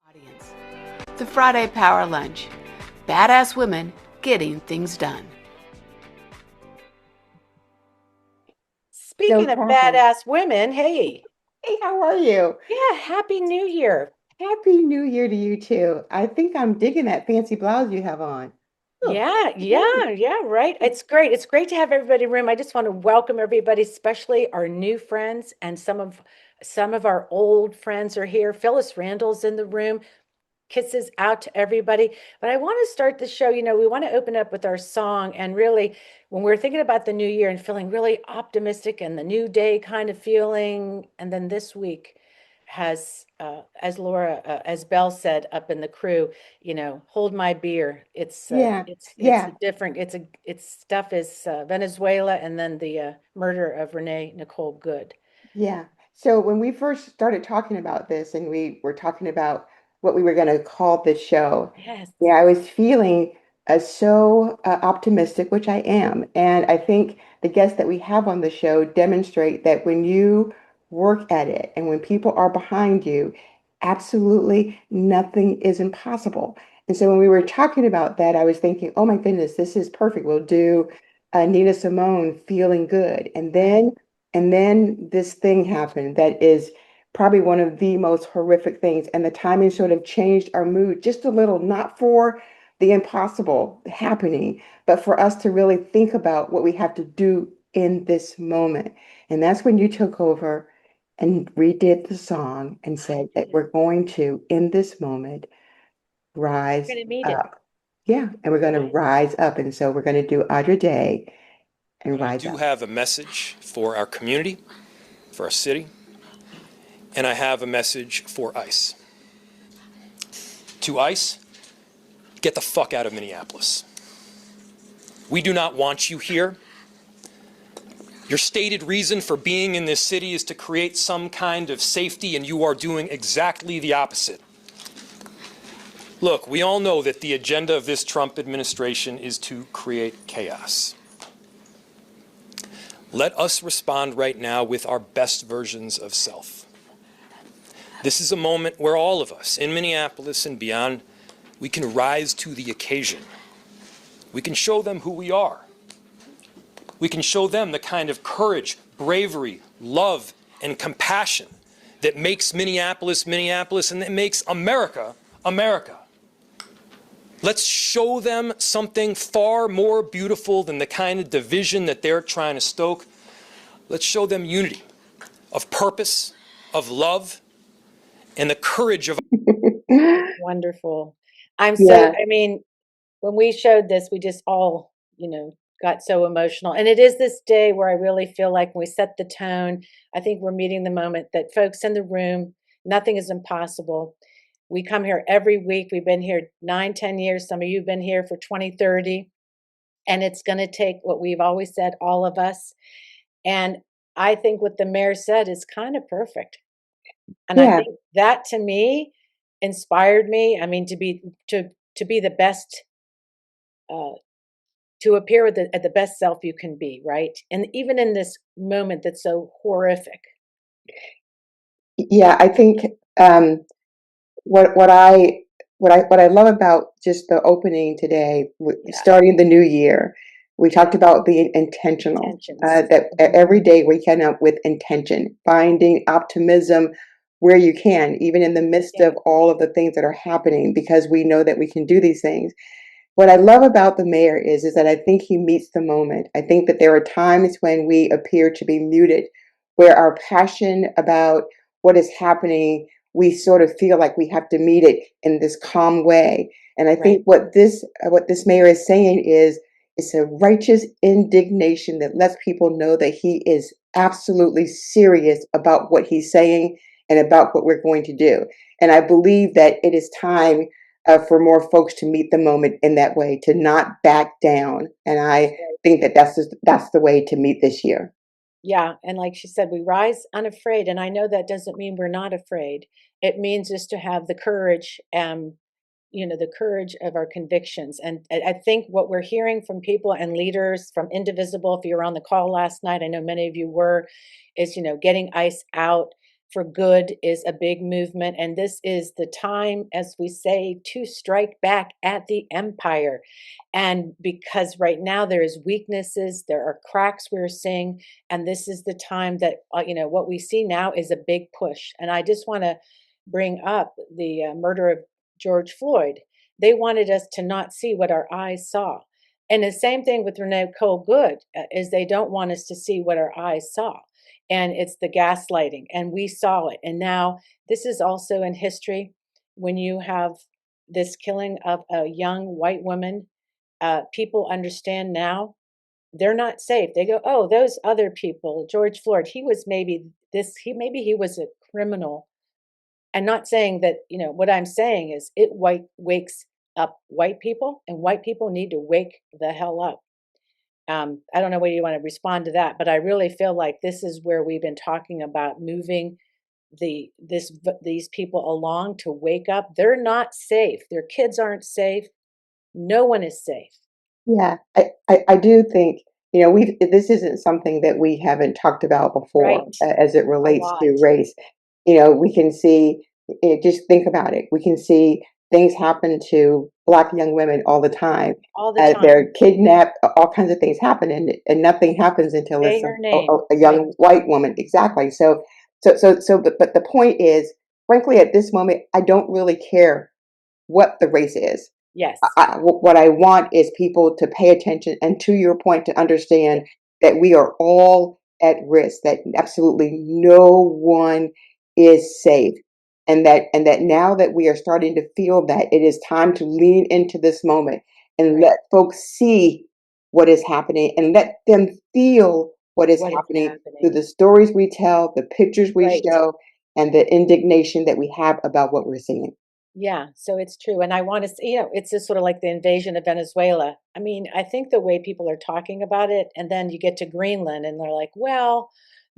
Audience. The Friday Power Lunch. Badass women getting things done. Speaking So, of Carol, badass women, hey, hey, how are you? yeah, Happy New Year. Happy New Year to you too. I think I'm digging that fancy blouse you have on. Oh, Yeah, yeah. yeah, yeah, right. It's great. It's great to have everybody in the room. I just want to welcome everybody, especially our new friends and some of our old friends are here. Phyllis Randall's in the room. Kisses out to everybody. But I want to start the show. We want to open up with our song. And really, when we're thinking about the new year and feeling really optimistic and the new day kind of feeling, and then this week has, as Belle said up in the crew, hold my beer. It's Yeah. it's a Yeah. different. It's stuff is Venezuela, and then the murder of Renee Nicole Good. Yeah. So when we first started talking about this and we were talking about what we were going to call this show, Yes. yeah, I was feeling so optimistic, which I am. And I think the guests that we have on the show demonstrate that when you work at it and when people are behind you, absolutely nothing is impossible. And so when we were talking about that, I was thinking, oh my goodness, this is perfect. We'll do Nina Simone, Feeling Good. Right. And then this thing happened that is probably one of the most horrific things. And the timing sort of changed our mood just a little, not for the impossible happening, but for us to really think about what we have to do in this moment. And that's when you took over and redid the song and I said that did. we're going to, in this moment, We're rise gonna meet it. up. Yeah, and we're going to Right. rise up. And so we're going to do Audra Day and But I rise do up. have a message for our community, for our city, and I have a message for ICE. To ICE, get the fuck out of Minneapolis. We do not want you here. Your stated reason for being in this city is to create some kind of safety, and you are doing exactly the opposite. Look, we all know that the agenda of this Trump administration is to create chaos. Let us respond right now with our best versions of self. This is a moment where all of us in Minneapolis and beyond, we can rise to the occasion. We can show them who we are. We can show them the kind of courage, bravery, love, and compassion that makes Minneapolis, Minneapolis, and that makes America, America. Let's show them something far more beautiful than the kind of division that they're trying to stoke. Let's show them unity of purpose, of love, and the courage of. Wonderful. Yeah. I mean, when we showed this, we just all, got so emotional. And it is this day where I really feel like when we set the tone, I think we're meeting the moment that folks in the room, nothing is impossible. We come here every week. We've been here 9, 10 years. Some of you have been here for 20, 30. And it's going to take what we've always said, all of us. And I think what the mayor said is kind of perfect. And I Yeah. think that to me inspired me. I mean, to be the best, uh, to appear at the best self you can be, right? And even in this moment that's so horrific. Yeah, I think um, what what I what I love about just the opening today, Yeah, starting the new year, we talked about being intentional. intentions. That Mhm. every day we can up with intention, finding optimism where you can, even in the midst Yeah, of all of the things that are happening, because we know that we can do these things. What I love about the mayor is that I think he meets the moment. I think that there are times when we appear to be muted, where our passion about what is happening, we sort of feel like we have to meet it in this calm way. And I right. think what this mayor is saying is it's a righteous indignation that lets people know that he is absolutely serious about what he's saying and about what we're going to do. And I believe that it is time for more folks to meet the moment in that way, to not back down. And I Right. think that that's the way to meet this year. Yeah, and like she said, we rise unafraid, and I know that doesn't mean we're not afraid. It means just to have the courage, the courage of our convictions. And I think what we're hearing from people and leaders from Indivisible, if you were on the call last night, I know many of you were, is, getting ICE out, for Good is a big movement, and this is the time, as we say, to strike back at the empire. And because right now there is weaknesses, there are cracks we're seeing, and this is the time that what we see now is a big push. And I just want to bring up the murder of George Floyd. They wanted us to not see what our eyes saw. And the same thing with Renee Cole Good is they don't want us to see what our eyes saw. And it's the gaslighting, and we saw it. And now this is also in history when you have this killing of a young white woman. People understand now they're not safe. They go, oh, those other people, George Floyd, he was maybe this, maybe he was a criminal. And not saying that, what I'm saying is it wakes up white people, and white people need to wake the hell up. I don't know whether you want to respond to that, but I really feel like this is where we've been talking about moving these people along to wake up. They're not safe. Their kids aren't safe. No one is safe. Yeah, I do think, this isn't something that we haven't talked about before Right. as it A relates lot. to race. We can see, just think about it. We can see things happen to Black young women all the time. All the time. They're kidnapped, all kinds of things happen, and nothing happens until Say it's her name. a young white woman. Exactly. But the point is, frankly, at this moment, I don't really care what the race is. Yes. What I want is people to pay attention and, to your point, to understand that we are all at risk, that absolutely no one is safe. And that now that we are starting to feel that, it is time to lean into this moment and Right. let folks see what is happening, and let them feel what is happening through the stories we tell, the pictures we Right. show, and the indignation that we have about what we're seeing. Yeah, so it's true. And I want to say, it's just sort of like the invasion of Venezuela. I mean, I think the way people are talking about it, and then you get to Greenland and they're like, well,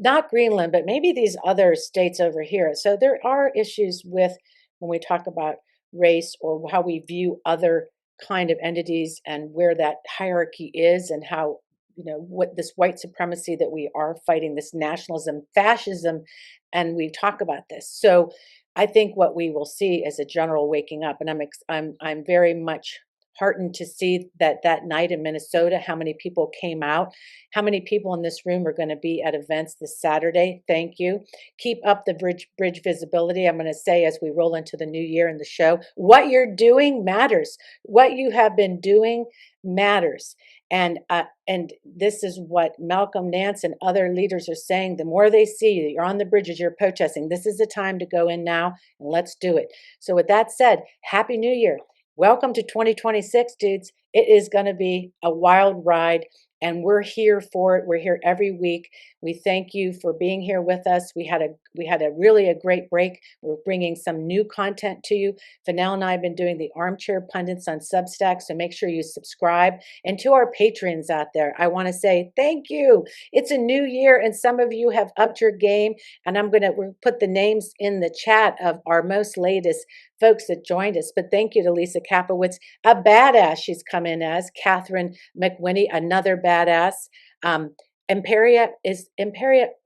not Greenland, but maybe these other states over here. So there are issues with when we talk about race or how we view other kind of entities and where that hierarchy is, and how, what this white supremacy that we are fighting, this nationalism, fascism, and we talk about this. So I think what we will see is a general waking up, and I'm very much heartened to see that night in Minnesota, how many people came out, how many people in this room are going to be at events this Saturday. Thank you. Keep up the bridge visibility. I'm going to say, as we roll into the new year in the show, what you're doing matters. What you have been doing matters. And this is what Malcolm Nance and other leaders are saying. The more they see that you're on the bridges, you're protesting, this is the time to go in now, and let's do it. So with that said, Happy New Year. Welcome to 2026, dudes. It is going to be a wild ride, and we're here for it. We're here every week. We thank you for being here with us. We had a really great break. We're bringing some new content to you. Fennell and I have been doing the Armchair Pundits on Substack, so make sure you subscribe. And to our patrons out there, I want to say thank you. It's a new year, and some of you have upped your game, and we'll put the names in the chat of our most latest folks that joined us. But thank you to Lisa Kapowitz, a badass she's come in as, Catherine McWhinney, another badass. Imperia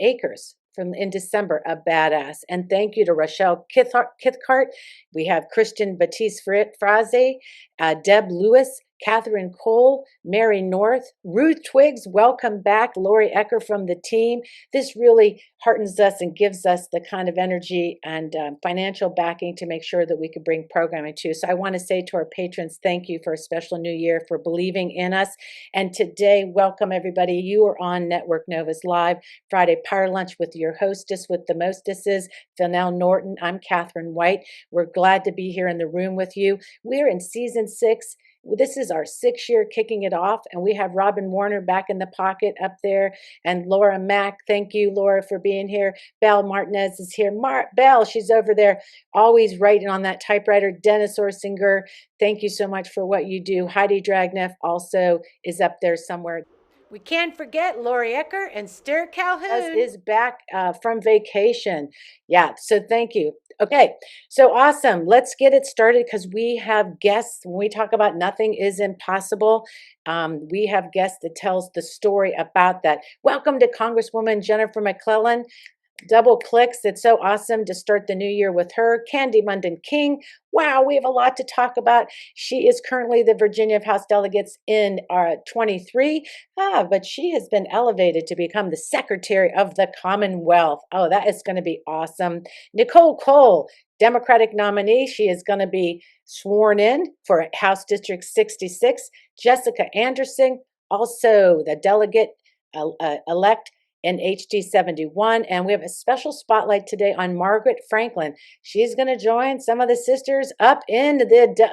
Acres in December, a badass. And thank you to Rochelle Kithcart. We have Christian Batiste Fraze, Deb Lewis, Catherine Cole, Mary North, Ruth Twiggs, welcome back, Lori Ecker from the team. This really heartens us and gives us the kind of energy and financial backing to make sure that we can bring programming to you. So I want to say to our patrons, thank you for a special new year, for believing in us. And today, welcome everybody. You are on Network Novas Live, Friday Power Lunch with your hostess with the mostesses, Fennell Norton. I'm Catherine White. We're glad to be here in the room with you. We're in season 6. This is our 6th year kicking it off, and we have Robin Warner back in the pocket up there, and Laura Mack. Thank you, Laura, for being here. Belle Martinez is here. Belle, she's over there, always writing on that typewriter. Dennis Orsinger, thank you so much for what you do. Heidi Dragneff also is up there somewhere. We can't forget Lori Ecker, and Ster Calhoun is back from vacation. Yeah, so thank you. Okay, so awesome. Let's get it started, because we have guests. When we talk about nothing is impossible, we have guests that tells the story about that. Welcome to Congresswoman Jennifer McClellan. double clicks. It's so awesome to start the new year with her. Candy Munden King. Wow, we have a lot to talk about. She is currently the Virginia House Delegates in 23, but she has been elevated to become the Secretary of the Commonwealth. Oh, that is going to be awesome. Nicole Cole, Democratic nominee. She is going to be sworn in for House District 66. Jessica Anderson, also the delegate elect in HD 71. And we have a special spotlight today on Margaret Franklin. She's going to join some of the sisters up in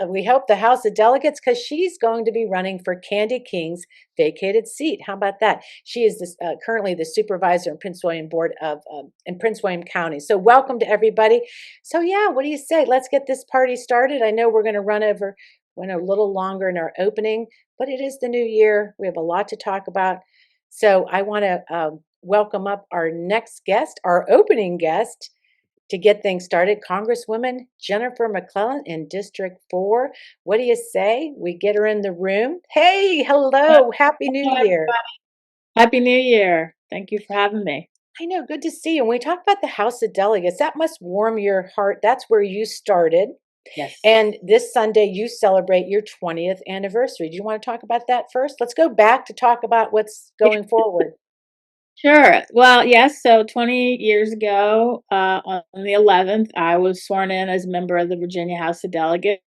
we hope, the House of Delegates, because she's going to be running for Candy King's vacated seat. How about that? She is currently the supervisor in Prince William Board of in Prince William County. So welcome to everybody. So yeah, what do you say? Let's get this party started. I know we're going to went a little longer in our opening, but it is the new year. We have a lot to talk about. So I want to welcome up our next guest, our opening guest, to get things started, Congresswoman Jennifer McClellan in District 4. What do you say? We get her in the room. Hey, hello, Happy New Year. Happy New Year. Thank you for having me. I know, good to see you. When we talk about the House of Delegates, that must warm your heart. That's where you started. Yes. And this Sunday, you celebrate your 20th anniversary. Do you want to talk about that first? Let's go back to talk about what's going forward. Sure. Well, yes. So 20 years ago, on the 11th, I was sworn in as a member of the Virginia House of Delegates,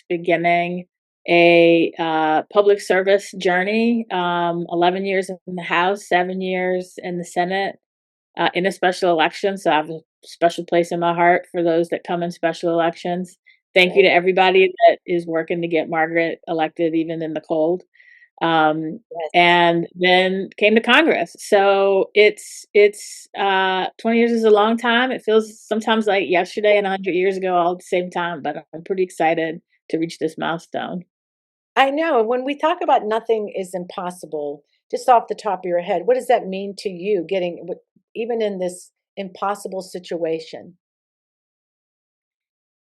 beginning a public service journey. 11 years in the House, 7 years in the Senate, in a special election. So I have a special place in my heart for those that come in special elections. Thank you to everybody that is working to get Margaret elected, even in the cold. Yes. And then came to Congress. So it's 20 years is a long time. It feels sometimes like yesterday and 100 years ago all at the same time, but I'm pretty excited to reach this milestone. I know. When we talk about nothing is impossible, just off the top of your head, what does that mean to you, even in this impossible situation?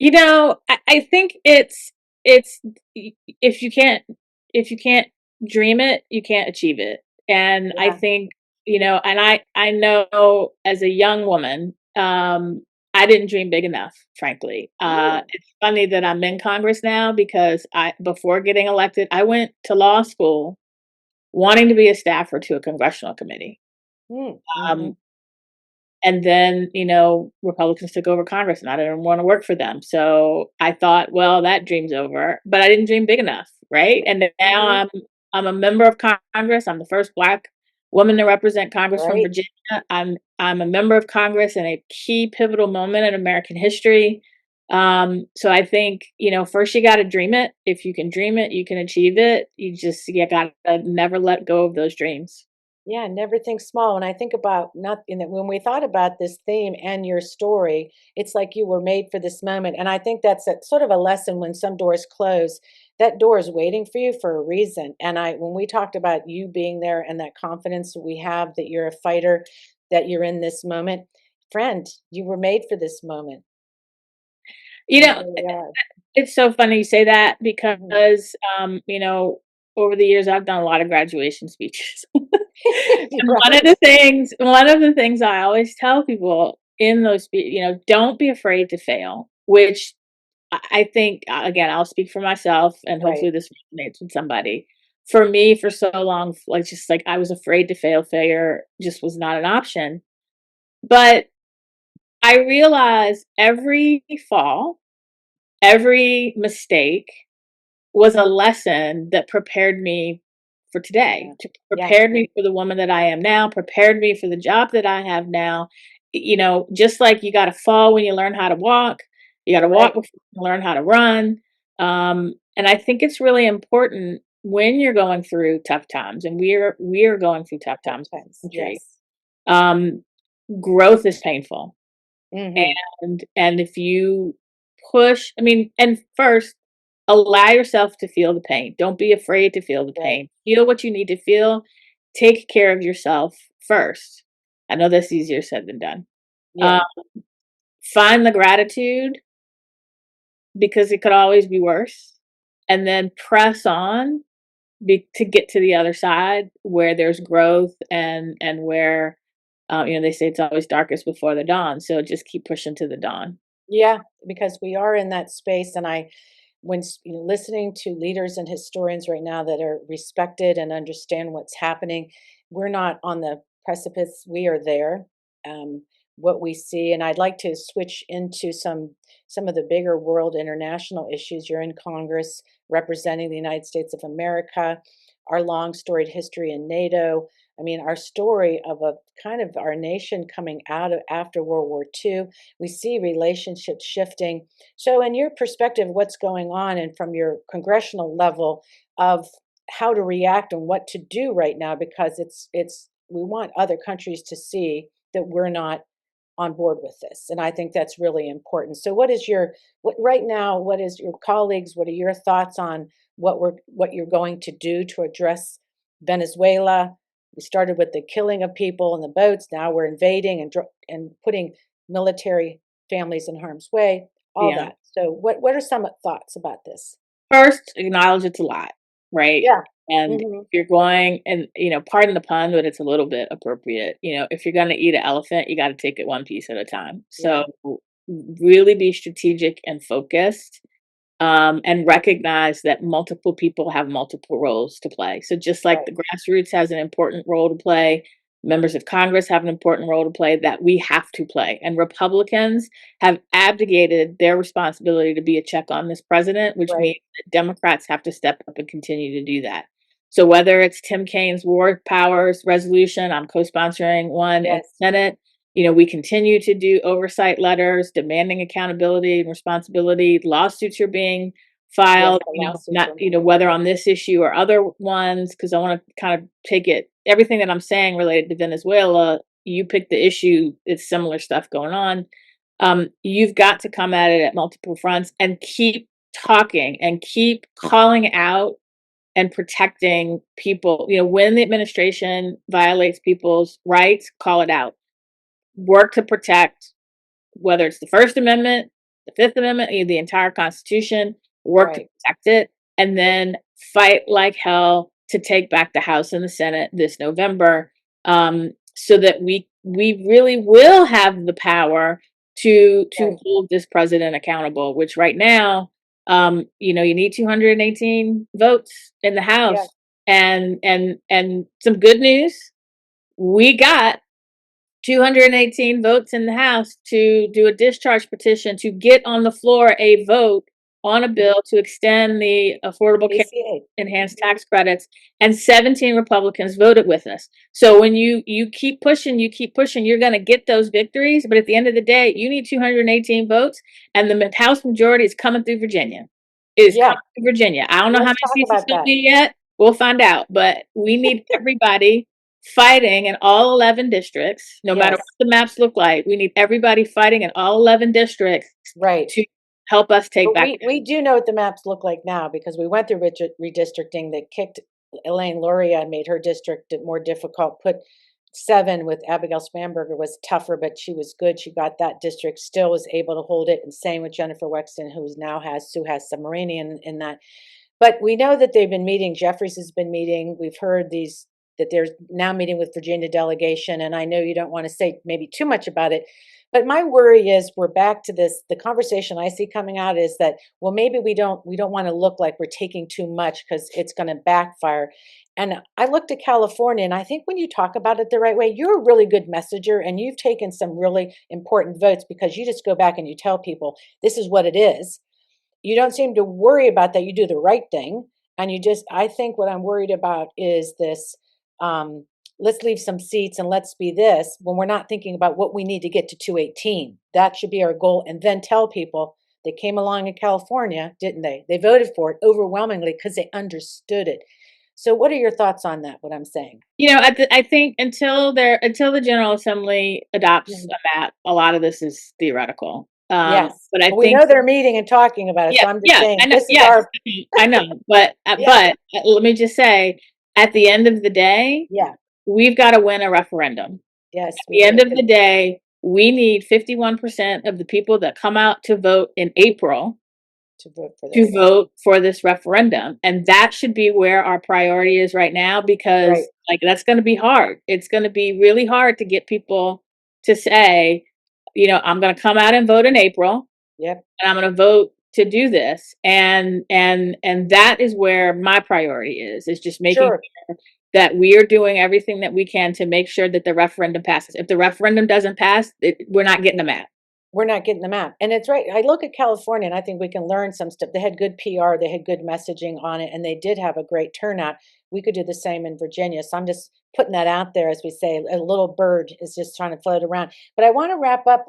I think it's if you can't dream it, you can't achieve it. And I think, and I know as a young woman, I didn't dream big enough, frankly. It's funny that I'm in Congress now because before getting elected, I went to law school wanting to be a staffer to a congressional committee. And then, Republicans took over Congress and I didn't want to work for them. So I thought, well, that dream's over, but I didn't dream big enough. Right. And now I'm a member of Congress. I'm the first Black woman to represent Congress from Virginia. I'm a member of Congress in a key pivotal moment in American history. So I think, first you got to dream it. If you can dream it, you can achieve it. You got to never let go of those dreams. Yeah, never think small. When I think about when we thought about this theme and your story, it's like you were made for this moment. And I think that's sort of a lesson when some doors close, that door is waiting for you for a reason. And when we talked about you being there and that confidence we have that you're a fighter, that you're in this moment, friend, you were made for this moment. It's so funny you say that because, over the years, I've done a lot of graduation speeches. One of the things I always tell people in those, don't be afraid to fail, which I think, again, I'll speak for myself and hopefully this resonates with somebody. For me, for so long, I was afraid to fail. Failure just was not an option. But I realized every fall, every mistake was a lesson that prepared me for today, prepared me for the woman that I am now, prepared me for the job that I have now. Just like you got to fall when you learn how to walk, you got to walk before you learn how to run. And I think it's really important when you're going through tough times, and we are going through tough times. Growth is painful. And if you push, and first, allow yourself to feel the pain. Don't be afraid to feel the pain. Feel what you need to feel. Take care of yourself first. I know that's easier said than done. Find the gratitude because it could always be worse. And then press on to get to the other side where there's growth and where They say it's always darkest before the dawn, so just keep pushing to the dawn. Yeah, because we are in that space, and listening to leaders and historians right now that are respected and understand what's happening, we're not on the precipice. We are there. What we see, and I'd like to switch into some of the bigger world international issues. You're in Congress representing the United States of America, our long storied history in NATO. I mean, our story of a kind of our nation coming out of after World War II. We see relationships shifting. So, in your perspective, what's going on, and from your congressional level of how to react and what to do right now, because we want other countries to see that we're not on board with this, and I think that's really important. So, what is what right now? What is your colleagues? What are your thoughts on what you're going to do to address Venezuela? We started with the killing of people in the boats. Now we're invading and putting military families in harm's way. All Yeah. that. So, what are some thoughts about this? First, acknowledge it's a lot, right? Yeah. And Mhm. if you're going, and pardon the pun, but it's a little bit appropriate. If you're going to eat an elephant, you got to take it one piece at a time. Yeah. So really be strategic and focused, and recognize that multiple people have multiple roles to play. So just like Right. the grassroots has an important role to play, members of Congress have an important role to play that we have to play. And Republicans have abdicated their responsibility to be a check on this president, which Right. means that Democrats have to step up and continue to do that. So whether it's Tim Kaine's war powers resolution, I'm co-sponsoring one in the Yes. Senate. We continue to do oversight letters demanding accountability and responsibility. Lawsuits are being filed, the lawsuits not, are- whether on this issue or other ones, because I want to kind of take it, everything that I'm saying related to Venezuela, you pick the issue, it's similar stuff going on. You've got to come at it at multiple fronts and keep talking and keep calling out and protecting people. When the administration violates people's rights, call it out. Work to protect, whether it's the First Amendment, the Fifth Amendment, the entire Constitution, work to Right. protect it, and then fight like hell to take back the House and the Senate this November, so that we really will have the power to Right. hold this president accountable. Which right now, you need 218 votes in the House, Yes. and some good news, we got 218 votes in the House to do a discharge petition to get on the floor a vote on a bill to extend the Affordable Care ACA. Enhanced Tax Credits, and 17 Republicans voted with us. So when you keep pushing, you're going to get those victories. But at the end of the day, you need 218 votes, and the House majority is coming through Virginia. Yeah. Coming through Virginia. I don't know how Let's many talk seats about it's going to that. be yet. We'll find out. But we need everybody fighting in all 11 districts, no matter Yes. what the maps look like. We need everybody fighting in all 11 districts Right. to help us take But back. we do know what the maps look like now, because we went through redistricting that kicked Elaine Luria and made her district more difficult. Put 7 with Abigail Spanberger was tougher, but she was good. She got that district, still was able to hold it. And same with Jennifer Wexton, Sue has Submarinian in that. But we know that they've been meeting. Jeffries has been meeting. We've heard that they're now meeting with Virginia delegation. And I know you don't want to say maybe too much about it, but my worry is we're back to this. The conversation I see coming out is that, well, maybe we don't want to look like we're taking too much because it's going to backfire. And I looked at California, and I think when you talk about it the right way, you're a really good messenger, and you've taken some really important votes because you just go back and you tell people this is what it is. You don't seem to worry about that. You do the right thing. And I think what I'm worried about is this, let's leave some seats and let's be this, when we're not thinking about what we need to get to 218. That should be our goal. And then tell people they came along in California, didn't they? They voted for it overwhelmingly because they understood it. So what are your thoughts on that, what I'm saying? I think until the General Assembly adopts a map, a lot of this is theoretical. Yes. But I We think know they're meeting and talking about it. So I'm just saying, I know, this is our, I know, but Yeah. let me just say, at the end of the day, yeah, we've got to win a referendum. yes. At the end of the day, we need 51% of the people that come out to vote in April to vote for to this. vote for this referendum. And that should be where our priority is right now, because Right. like that's going to be hard. It's going to be really hard to get people to say, you know, I'm going to come out and vote in April, Yep. and I'm going to vote to do this. And that is where my priority is just making Sure. sure that we are doing everything that we can to make sure that the referendum passes. If the referendum doesn't pass, we're not getting the map. We're not getting the map. And it's right. I look at California and I think we can learn some stuff. They had good PR, they had good messaging on it, and they did have a great turnout. We could do the same in Virginia. So I'm just putting that out there, as we say, a little bird is just trying to float around. But I want to wrap up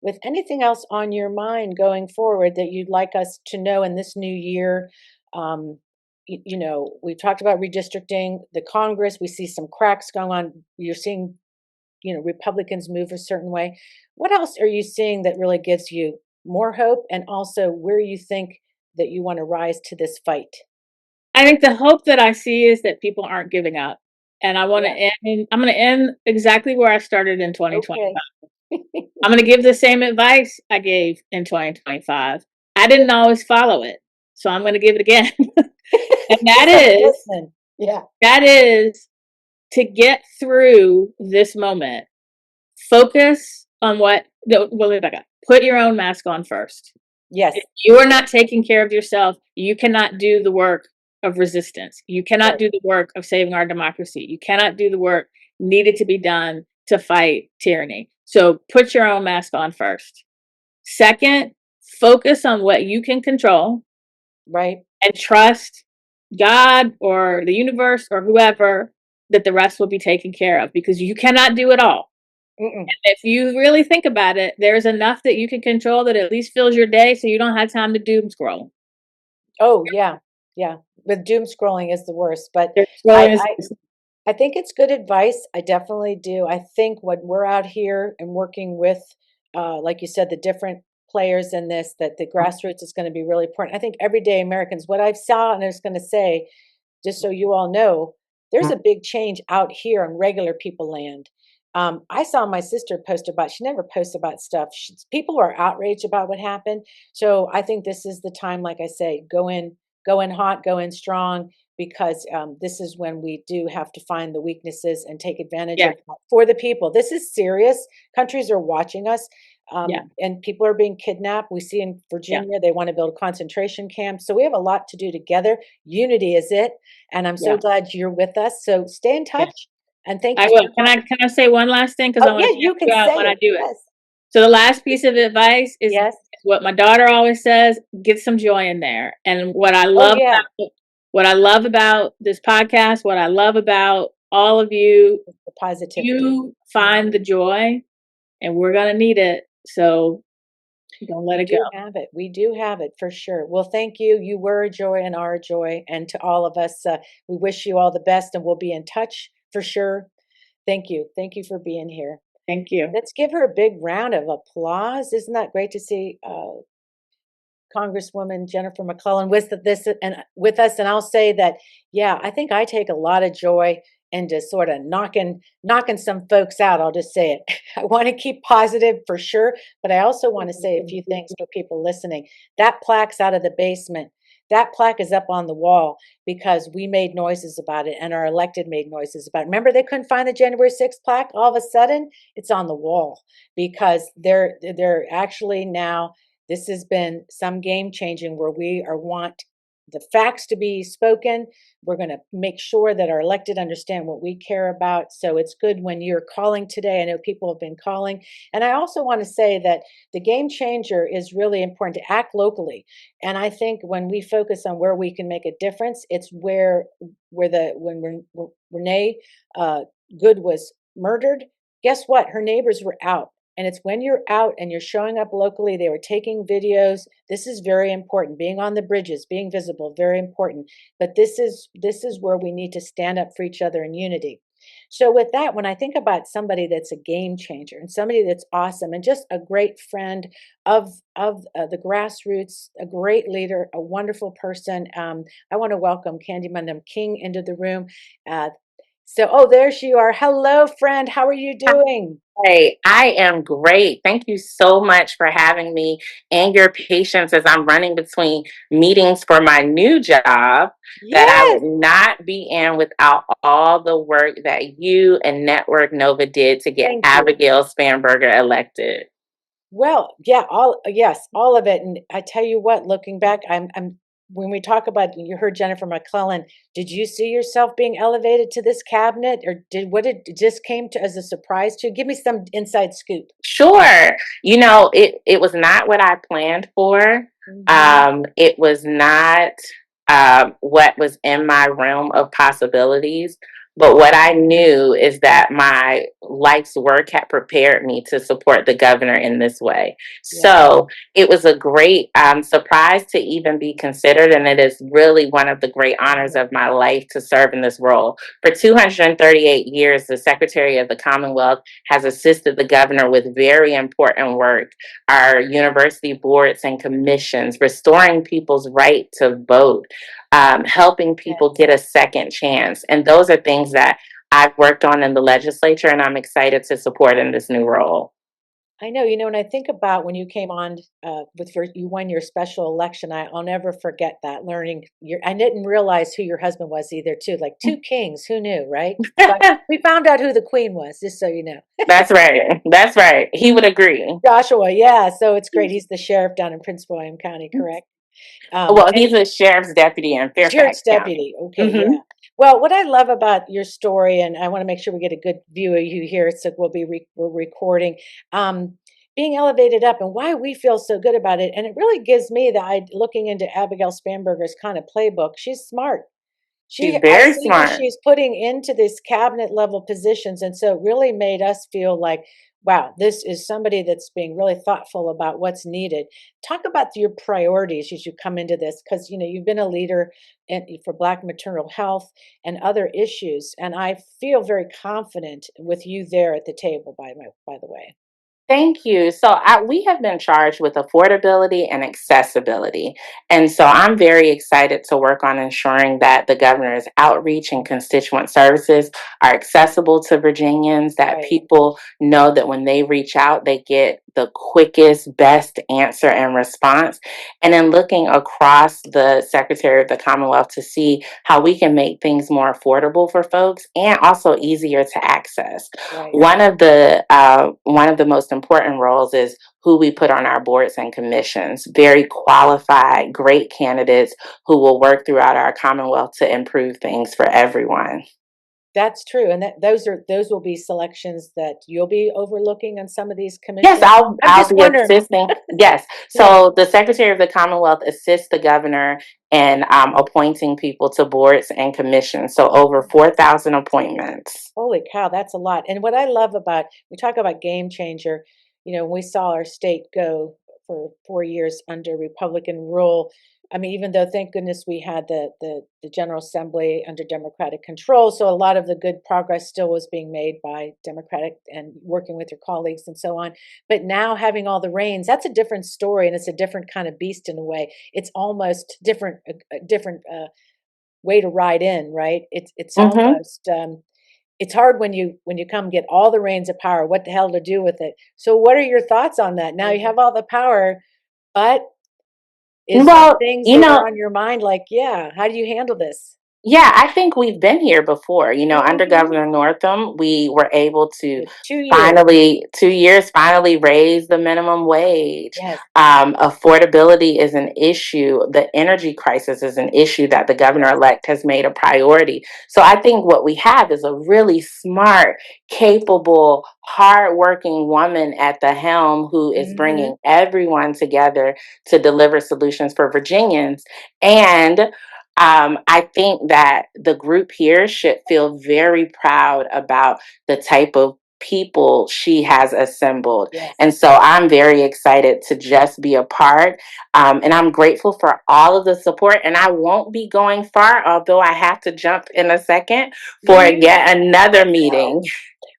with anything else on your mind going forward that you'd like us to know in this new year. You know, we talked about redistricting, the Congress, we see some cracks going on. You're seeing, you know, Republicans move a certain way. What else are you seeing that really gives you more hope, and also where you think that you want to rise to this fight? I think the hope that I see is that people aren't giving up. And I want to end, I'm going to end exactly where I started in 2025. Okay. I'm going to give the same advice I gave in 2025. I didn't always follow it, so I'm going to give it again. And that is to get through this moment. Focus on what, well, let me back up. Put your own mask on first. Yes. If you are not taking care of yourself, you cannot do the work of resistance. You cannot do the work of saving our democracy. You cannot do the work needed to be done to fight tyranny. So put your own mask on first. Second, focus on what you can control. Right. And trust God or the universe or whoever that the rest will be taken care of, because you cannot do it all. And if you really think about it, there's enough that you can control that at least fills your day, so you don't have time to doom scroll. Oh yeah, yeah. But doom scrolling is the worst. But I think it's good advice. I definitely do. I think when we're out here and working with, like you said, the different players in this, that the grassroots is going to be really important. I think everyday Americans, what I've saw, and I was going to say, just so you all know, there's a big change out here on regular people land. I saw my sister post about, she never posts about stuff. People are outraged about what happened. So I think this is the time, like I say, go in hot, go in strong, because this is when we do have to find the weaknesses and take advantage of for the people. This is serious. Countries are watching us. And people are being kidnapped. We see in Virginia, they want to build concentration camps. So we have a lot to do together. Unity is it. And I'm so glad you're with us. So stay in touch. And thank you. I will. Can I say one last thing? Because I want to you can say when I do it. Yes. So the last piece of advice is what my daughter always says: get some joy in there. And what I love about this podcast, what I love about all of you, the positivity. You find the joy, and we're gonna need it. So don't let it go. We do have it for sure. Well, thank you. You were a joy and are a joy. And to all of us, we wish you all the best, and we'll be in touch for sure. Thank you. Thank you for being here. Thank you. Let's give her a big round of applause. Isn't that great to see Congresswoman Jennifer McClellan with us? And I'll say that, I think I take a lot of joy in just sort of knocking some folks out. I'll just say it. I want to keep positive for sure, but I also want to say a few things for people listening. That plaque's out of the basement. That plaque is up on the wall because we made noises about it, and our elected made noises about it. Remember, they couldn't find the January 6th plaque? All of a sudden, it's on the wall because they're actually now, this has been some game changing where we want the facts to be spoken. We're going to make sure that our elected understand what we care about. So it's good when you're calling today. I know people have been calling. And I also want to say that the game changer is really important to act locally. And I think when we focus on where we can make a difference, it's when Renee Good was murdered, guess what? Her neighbors were out. And it's when you're out and you're showing up locally, they were taking videos. This is very important. Being on the bridges, being visible, very important. But this is where we need to stand up for each other in unity. So with that, when I think about somebody that's a game changer and somebody that's awesome and just a great friend of the grassroots, a great leader, a wonderful person, I want to welcome Candy Mundham King into the room. So, oh, there you are. Hello, friend. How are you doing? Hey, I am great. Thank you so much for having me and your patience as I'm running between meetings for my new job that I Yes. would not be in without all the work that you and Network Nova did to get Thank you. Abigail Spanberger elected. Well, yeah, yes, all of it. And I tell you what, looking back, I'm when we talk about, you heard Jennifer McClellan, did you see yourself being elevated to this cabinet, or did it just came to as a surprise to you? Give me some inside scoop. Sure. It was not what I planned for. It was not what was in my realm of possibilities. But what I knew is that my life's work had prepared me to support the governor in this way. Yeah. So it was a great surprise to even be considered. And it is really one of the great honors of my life to serve in this role. For 238 years, the Secretary of the Commonwealth has assisted the governor with very important work, our university boards and commissions, restoring people's right to vote, helping people get a second chance. And those are things that I've worked on in the legislature, and I'm excited to support in this new role. I know, when I think about when you came on you won your special election, I'll never forget that learning I didn't realize who your husband was either too, like two kings, who knew, right? But we found out who the queen was, just so you know. That's right. That's right. He would agree. Joshua, yeah, so it's great. He's the sheriff down in Prince William County, correct? Well, And he's a sheriff's deputy in sheriff's Fairfax County. deputy. Okay, yeah. Well, what I love about your story, and I want to make sure we get a good view of you here, so we're recording, being elevated up and why we feel so good about it. And it really gives me looking into Abigail Spanberger's kind of playbook. She's smart. She's I very see who smart. she's putting into this cabinet level positions, and so it really made us feel like, wow, this is somebody that's being really thoughtful about what's needed. Talk about your priorities as you come into this, because you've been a leader for Black maternal health and other issues, and I feel very confident with you there at the table. By the way. Thank you. We have been charged with affordability and accessibility. And so I'm very excited to work on ensuring that the governor's outreach and constituent services are accessible to Virginians, that Right. people know that when they reach out, they get the quickest, best answer and response. And then looking across the Secretary of the Commonwealth to see how we can make things more affordable for folks and also easier to access. Right. One of the most important roles is who we put on our boards and commissions. Very qualified, great candidates who will work throughout our Commonwealth to improve things for everyone. That's true, and those will be selections that you'll be overlooking on some of these commissions. Yes, I'll just be wondering. assisting. Yes. So the Secretary of the Commonwealth assists the governor in appointing people to boards and commissions. So over 4,000 appointments. Holy cow, that's a lot. And what I love about, we talk about game changer, we saw our state go for 4 years under Republican rule. I mean, even though thank goodness we had the General Assembly under Democratic control, so a lot of the good progress still was being made by Democratic and working with your colleagues and so on. But now having all the reins, that's a different story, and it's a different kind of beast in a way. It's almost different, a different way to ride in, right? It's almost it's hard when you come get all the reins of power. What the hell to do with it? So, what are your thoughts on that? Now you have all the power, but is there things that are on your mind? Like, yeah, how do you handle this? Yeah, I think we've been here before. Under Governor Northam, we were able to 2 years, finally raise the minimum wage. Yes. Affordability is an issue. The energy crisis is an issue that the governor-elect has made a priority. So I think what we have is a really smart, capable, hardworking woman at the helm who is bringing everyone together to deliver solutions for Virginians. And I think that the group here should feel very proud about the type of people she has assembled. Yes. And so I'm very excited to just be a part. And I'm grateful for all of the support. And I won't be going far, although I have to jump in a second for yet another meeting.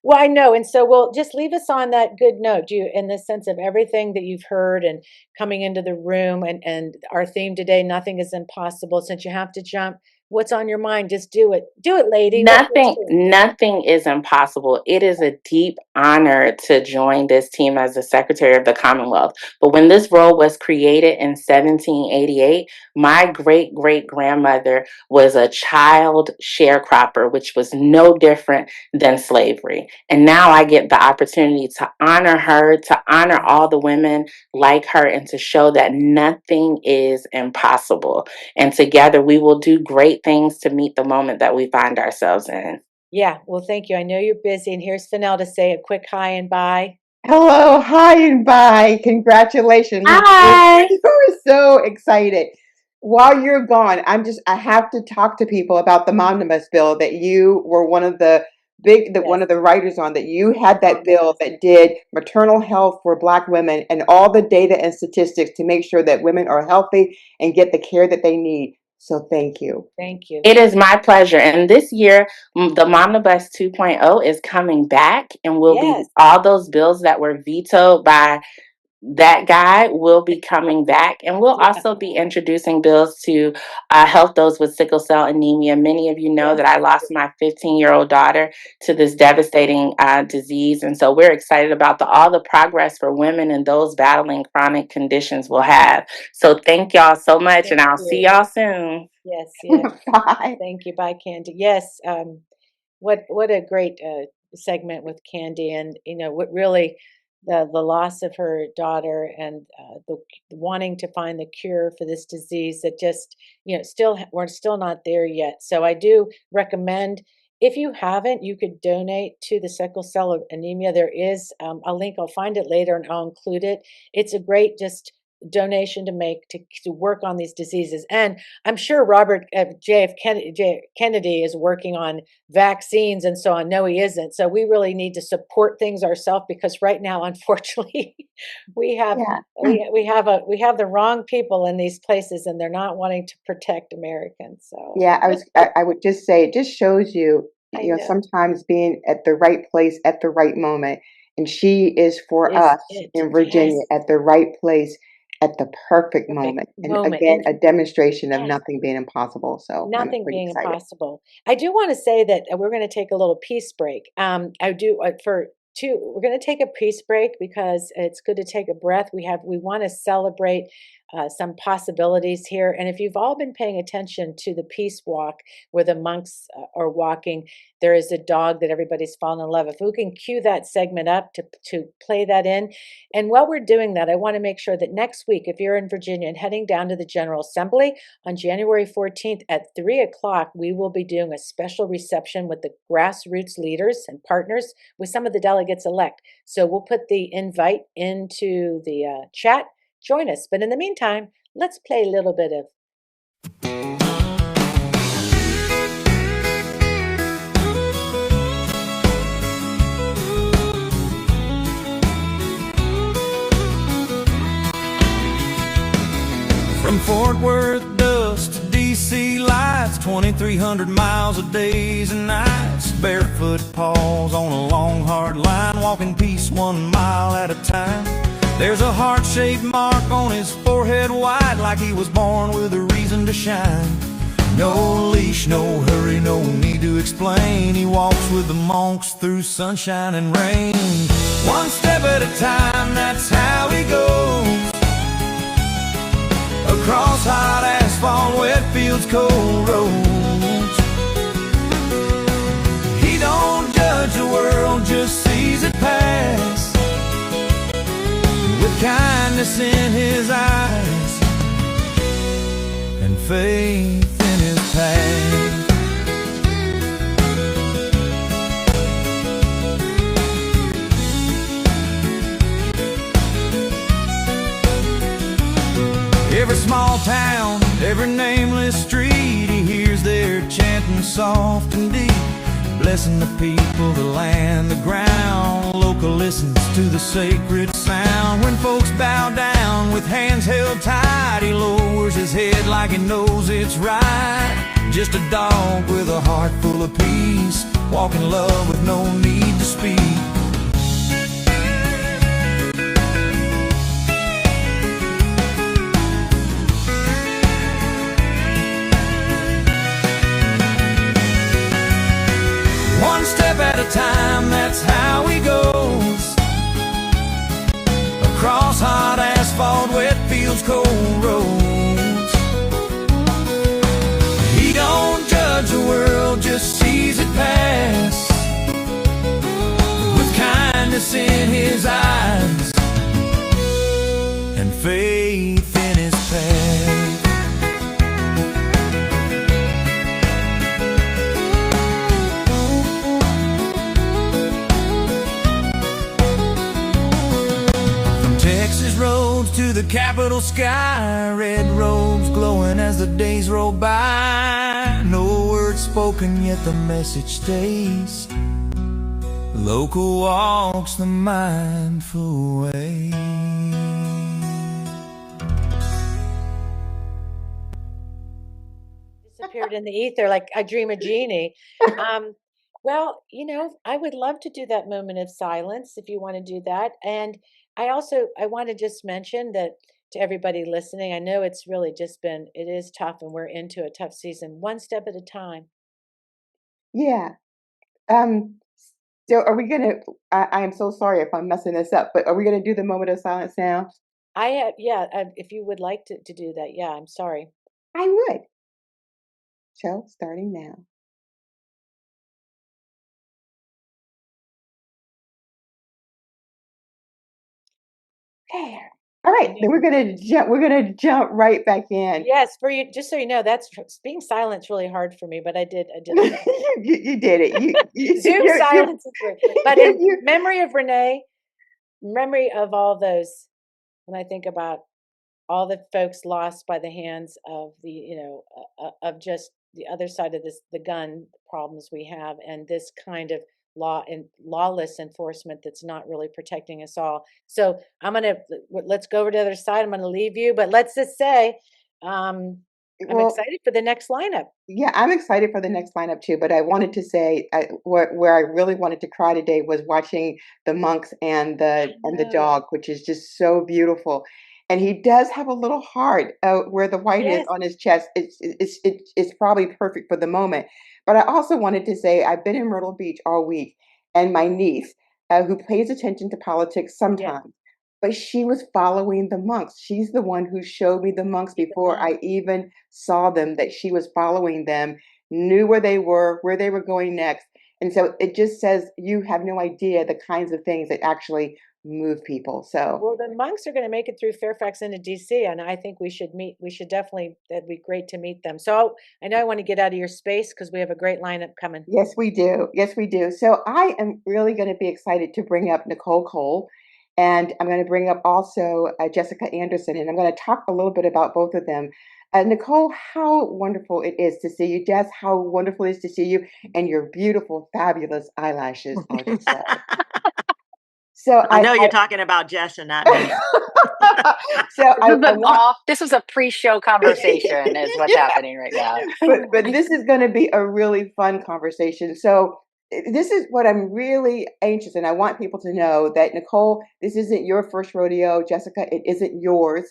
Well, I know. And so we'll just leave us on that good note. In the sense of everything that you've heard and coming into the room and our theme today, nothing is impossible. Since you have to jump, what's on your mind. Just do it. Do it, lady. What- Nothing is impossible. It is a deep honor to join this team as the Secretary of the Commonwealth. But when this role was created in 1788, my great great grandmother was a child sharecropper, which was no different than slavery. And now I get the opportunity to honor her, to honor all the women like her, and to show that nothing is impossible. And together we will do great things to meet the moment that we find ourselves in. Yeah. Well, thank you. I know you're busy. And here's Fennell to say a quick hi and bye. Hello, hi and bye. Congratulations. Hi. We're so excited. While you're gone, I have to talk to people about the Omnibus bill that you were one of the one of the writers on, that you had that bill that did maternal health for Black women and all the data and statistics to make sure that women are healthy and get the care that they need. So thank you. Thank you. It is my pleasure. And this year, the Omnibus 2.0 is coming back, and will be all those bills that were vetoed by that guy will be coming back. And we'll also be introducing bills to help those with sickle cell anemia. Many of you know that I lost my 15-year-old daughter to this devastating disease. And so we're excited about all the progress for women and those battling chronic conditions will have. So thank y'all so much, and I'll see y'all soon. Yes, yes. Bye. Thank you. Bye, Candy. Yes. What a great segment with Candy, and what really the loss of her daughter, and the wanting to find the cure for this disease that just we're still not there yet. So I do recommend, if you haven't, you could donate to the sickle cell anemia. There is a link. I'll find it later and I'll include it. It's a great donation to make to work on these diseases. And I'm sure Robert JF Kennedy is working on vaccines and so on. No, he isn't. So we really need to support things ourselves, because right now, unfortunately, we have the wrong people in these places, and they're not wanting to protect Americans. So I would just say, it just shows you, sometimes being at the right place at the right moment. And she is for us in Virginia at the right place at the perfect moment. And again, a demonstration of nothing being impossible. So nothing being impossible. I do want to say that we're going to take a little peace break. We're going to take a peace break because it's good to take a breath. We want to celebrate some possibilities here. And if you've all been paying attention to the peace walk where the monks are walking, there is a dog that everybody's fallen in love with. If we can cue that segment up to play that in. And while we're doing that, I want to make sure that next week, if you're in Virginia and heading down to the General Assembly on January 14th at 3:00, we will be doing a special reception with the grassroots leaders and partners with some of the delegates elect. So we'll put the invite into the chat. Join us. But in the meantime, let's play a little bit of From Fort Worth dust to DC lights, 2,300 miles of days and nights, barefoot paws on a long hard line, walking peace 1 mile at a time. There's a heart-shaped mark on his forehead white, like he was born with a reason to shine. No leash, no hurry, no need to explain. He walks with the monks through sunshine and rain. One step at a time, that's how he goes. Across hot asphalt, wet fields, cold roads. He don't judge the world, just sees it pass, with kindness in his eyes and faith in his path. Every small town, every nameless street, he hears their chanting soft and deep, blessing the people, the land, the ground. Local listens to the sacred sound. When folks bow down with hands held tight, he lowers his head like he knows it's right. Just a dog with a heart full of peace, walking love with no need to speak. a time, that's how he goes. Across hot asphalt, wet fields, cold roads. He don't judge the world, just sees it pass, with kindness in his eyes and faith in his path. Texas roads to the Capitol sky, red robes glowing as the days roll by. No word spoken, yet the message stays. Local walks the mindful way. Disappeared in the ether like I Dream a Genie. Well, I would love to do that moment of silence if you want to do that. And I want to just mention that to everybody listening, I know it's really it is tough and we're into a tough season, one step at a time. Yeah. So are we gonna, I am so sorry if I'm messing this up, but are we gonna do the moment of silence now? If you would like to do that, yeah, I'm sorry. I would. So starting now. There. All right, then we're gonna jump right back in. Yes, for you, just so you know, being silent's really hard for me, but I did You did it. Zoom you're- silence is weird. But in you- memory of Renee, memory of all those, when I think about all the folks lost by the hands of of just the other side of the gun problems we have, and this kind of lawless enforcement that's not really protecting us all. So let's go over to the other side. I'm gonna leave you, but let's just say, I'm Well, excited for the next lineup. yeah, I'm excited for the next lineup too, but I wanted to say where I really wanted to cry today was watching the monks and the know. dog, which is just so beautiful. And he does have a little heart where the white is Yes. on his chest. It's probably perfect for the moment. But I also wanted to say I've been in Myrtle Beach all week, and my niece, who pays attention to politics sometimes, but she was following the monks. She's the one who showed me the monks before I even saw them, that she was following them, knew where they were going next. And so it just says you have no idea the kinds of things that actually move people. So Well, the monks are going to make it through Fairfax into DC, and I think we should meet. We should definitely. That'd be great to meet them. So I know I want to get out of your space because we have a great lineup coming. yes, we do. Yes, we do. So I am really going to be excited to bring up Nicole Cole, and I'm going to bring up also Jessica Anderson, and I'm going to talk a little bit about both of them. Nicole, how wonderful it is to see you. Jess, how wonderful it is to see you, and your beautiful, fabulous eyelashes. I'll just say. So I know you're talking about Jess and not me. so This was a pre-show conversation is what's happening right now. but this is going to be a really fun conversation. So this is what I'm really anxious, and I want people to know that Nicole, this isn't your first rodeo. Jessica, it isn't yours.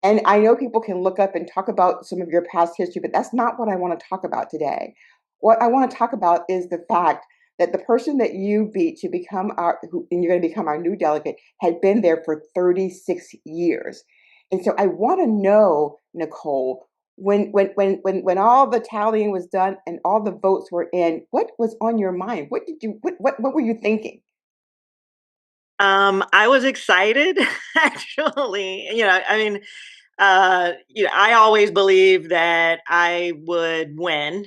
And I know people can look up and talk about some of your past history, but that's not what I want to talk about today. What I want to talk about is the fact that the person that you beat to become and you're going to become our new delegate, had been there for 36 years. And so I want to know, Nicole, when all the tallying was done and all the votes were in, what was on your mind? What were you thinking? I was excited, actually. I always believed that I would win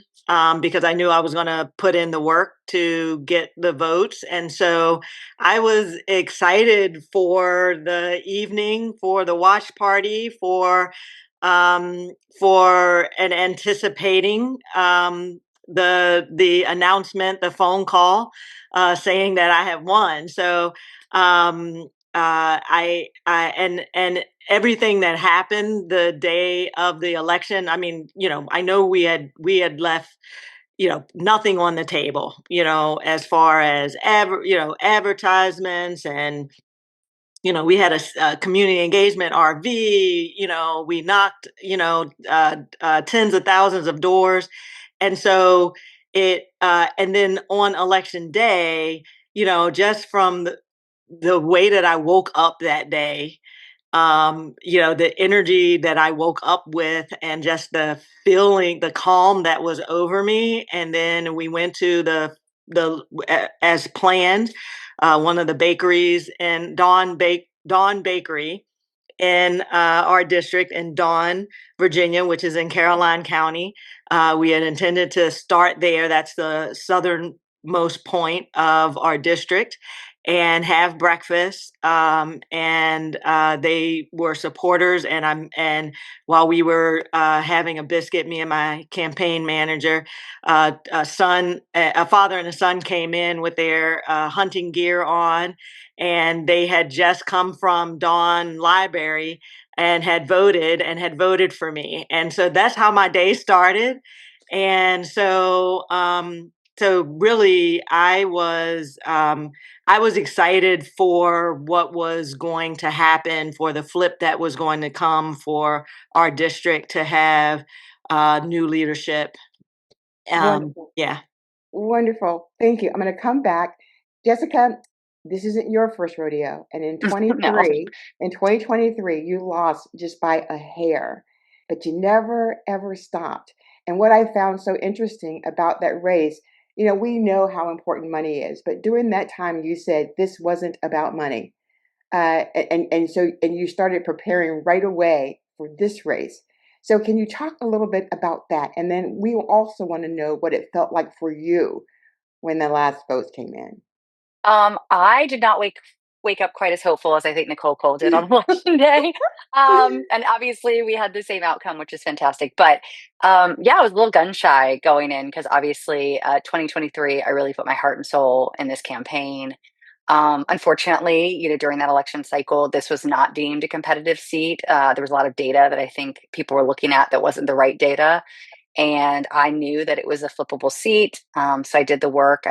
because I knew I was going to put in the work to get the votes. And so I was excited for the evening, for the watch party, for and anticipating the announcement, the phone call saying that I have won. So and everything that happened the day of the election. I mean, I know we had left, nothing on the table, as far as advertisements, and we had a community engagement RV. We knocked tens of thousands of doors, and so and then on election day, just from the way that I woke up that day, the energy that I woke up with and just the feeling, the calm that was over me. And then we went to as planned, one of the bakeries and Dawn Bakery in our district in Dawn, Virginia, which is in Caroline County. We had intended to start there. That's the southernmost point of our district, and have breakfast. And they were supporters. And while we were having a biscuit, me and my campaign manager, a father and a son came in with their hunting gear on, and they had just come from Dawn Library and had voted for me. And so that's how my day started. And so, so really, I was excited for what was going to happen, for the flip that was going to come for our district to have new leadership. Wonderful. Yeah. Wonderful. Thank you. I'm going to come back. Jessica, this isn't your first rodeo. And in No. 2023, you lost just by a hair, but you never, ever stopped. And what I found so interesting about that race, we know how important money is, but during that time, you said this wasn't about money. So you started preparing right away for this race. So can you talk a little bit about that? And then we also want to know what it felt like for you when the last votes came in. I did not wake up quite as hopeful as I think Nicole Cole did on election day. And obviously we had the same outcome, which is fantastic. But yeah, I was a little gun shy going in because obviously 2023, I really put my heart and soul in this campaign. Unfortunately, during that election cycle, this was not deemed a competitive seat. There was a lot of data that I think people were looking at that wasn't the right data. And I knew that it was a flippable seat. So I did the work.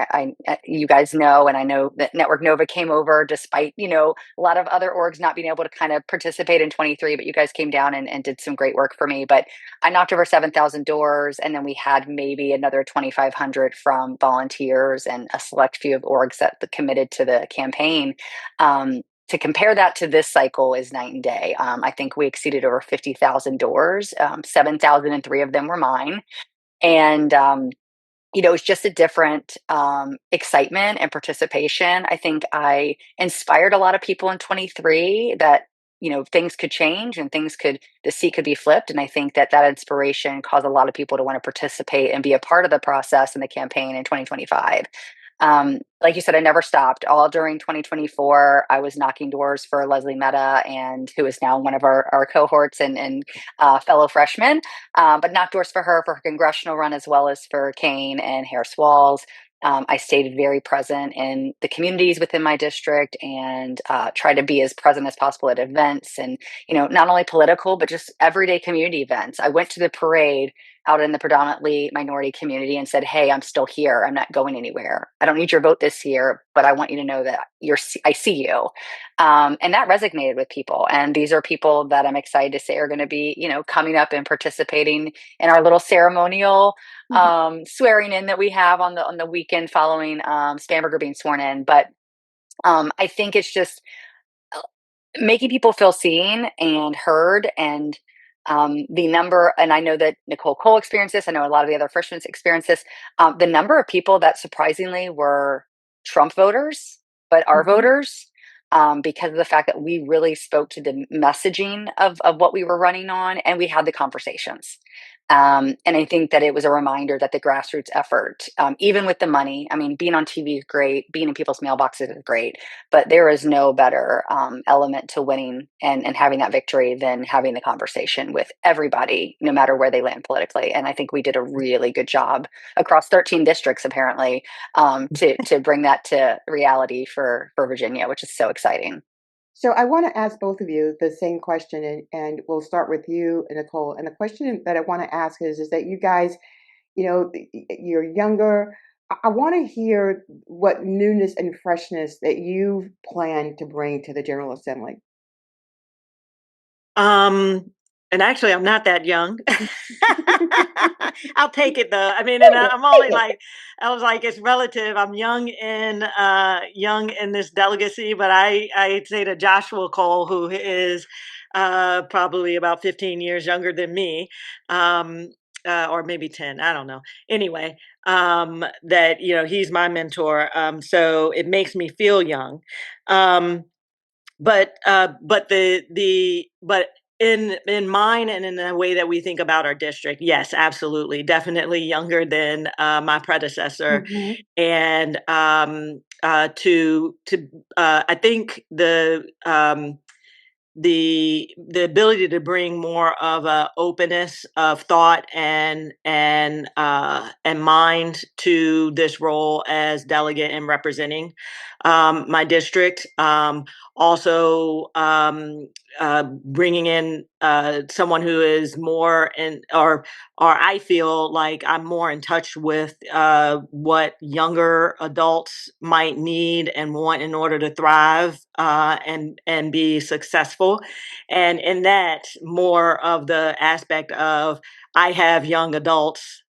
You guys know, and I know that Network Nova came over despite, a lot of other orgs not being able to kind of participate in 23, but you guys came down and did some great work for me. But I knocked over 7,000 doors, and then we had maybe another 2,500 from volunteers and a select few of orgs that committed to the campaign. To compare that to this cycle is night and day. I think we exceeded over 50,000 doors. 7,003 of them were mine. And, it was just a different excitement and participation. I think I inspired a lot of people in 23 that, things could change and the seat could be flipped. And I think that inspiration caused a lot of people to want to participate and be a part of the process in the campaign in 2025. Like you said, I never stopped. All during 2024, I was knocking doors for Leslie Mehta, and who is now one of our cohorts and fellow freshmen, but knocked doors for her congressional run as well as for Kane and Harris Walls. I stayed very present in the communities within my district and tried to be as present as possible at events and, not only political, but just everyday community events. I went to the parade out in the predominantly minority community and said, hey, I'm still here. I'm not going anywhere. I don't need your vote this year, but I want you to know that I see you. And that resonated with people. And these are people that I'm excited to say are going to be, coming up and participating in our little ceremonial swearing in that we have on the weekend following Spanberger being sworn in. But I think it's just making people feel seen and heard, and the number, and I know that Nicole Cole experienced this, I know a lot of the other freshmen experienced this, the number of people that surprisingly were Trump voters, but our voters, because of the fact that we really spoke to the messaging of what we were running on, and we had the conversations. And I think that it was a reminder that the grassroots effort, even with the money, being on TV is great, being in people's mailboxes is great, but there is no better element to winning and having that victory than having the conversation with everybody, no matter where they land politically. And I think we did a really good job across 13 districts, apparently, to bring that to reality for Virginia, which is so exciting. So I want to ask both of you the same question, and we'll start with you, Nicole. And the question that I want to ask is that you guys, you're younger. I want to hear what newness and freshness that you plan to bring to the General Assembly. And actually, I'm not that young. I'll take it though. I mean, and I'm only like, I was like, it's relative. I'm young in this delegacy, but I'd say to Joshua Cole, who is probably about 15 years younger than me, or maybe 10, I don't know. Anyway, that, you know, he's my mentor. So it makes me feel young. But in mine and in the way that we think about our district, yes, absolutely, definitely younger than my predecessor. Mhm. And I think the ability to bring more of a openness of thought and mind to this role as delegate and representing my district. Also, bringing in someone who is more in, or I feel like I'm more in touch with what younger adults might need and want in order to thrive and be successful. And in that, more of the aspect of I have young adults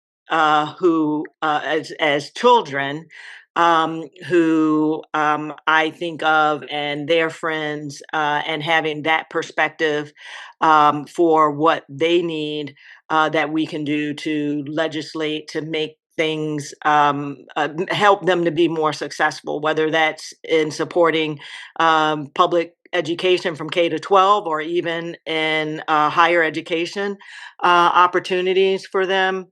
who, as children, who I think of and their friends, and having that perspective for what they need that we can do to legislate to make things help them to be more successful, whether that's in supporting public education from K to 12 or even in higher education opportunities for them,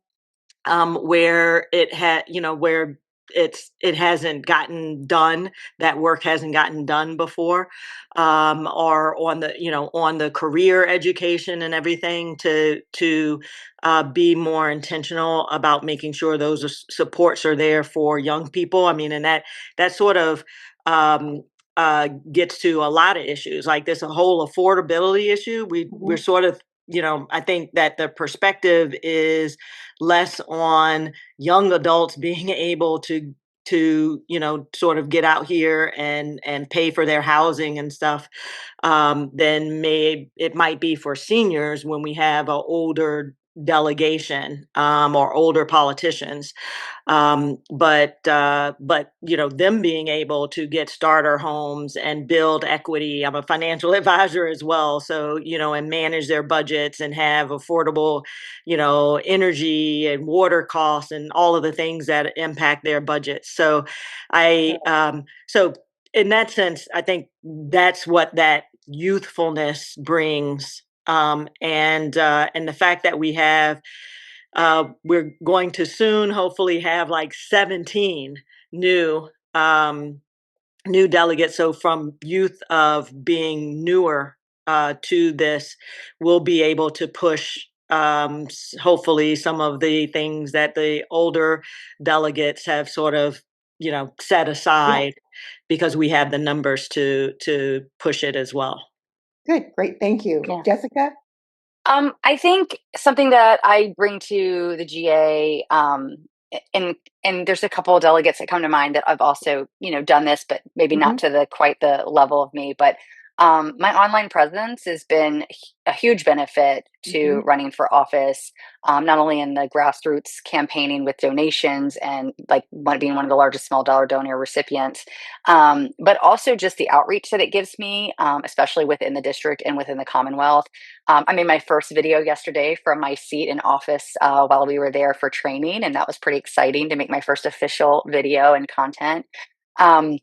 where it had, you know, where it hasn't gotten done, that work hasn't gotten done before, or on the, you know, on the career education and everything, to be more intentional about making sure those supports are there for young people. I mean, and that sort of gets to a lot of issues like this, a whole affordability issue. We're Mhm. sort of, you know, I think that the perspective is less on young adults being able to, you know, sort of get out here and pay for their housing and stuff, than it might be for seniors when we have an older delegation, or older politicians. But you know, them being able to get starter homes and build equity. I'm a financial advisor as well, so, you know, and manage their budgets and have affordable, you know, energy and water costs and all of the things that impact their budgets. So so in that sense, I think that's what that youthfulness brings. And the fact that we're going to soon hopefully have like 17 new new delegates. So from youth of being newer to this, we'll be able to push, hopefully, some of the things that the older delegates have sort of, you know, set Yeah. aside, because we have the numbers to push it as well. Good, great, thank you. Yeah. Jessica? I think something that I bring to the GA, and there's a couple of delegates that come to mind that I've also, you know, done this, but maybe Mhm. not to the quite the level of me. But my online presence has been a huge benefit to Mhm. running for office, not only in the grassroots campaigning with donations and like being one of the largest small dollar donor recipients, but also just the outreach that it gives me, especially within the district and within the Commonwealth. I made my first video yesterday from my seat in office while we were there for training, and that was pretty exciting to make my first official video and content. Um,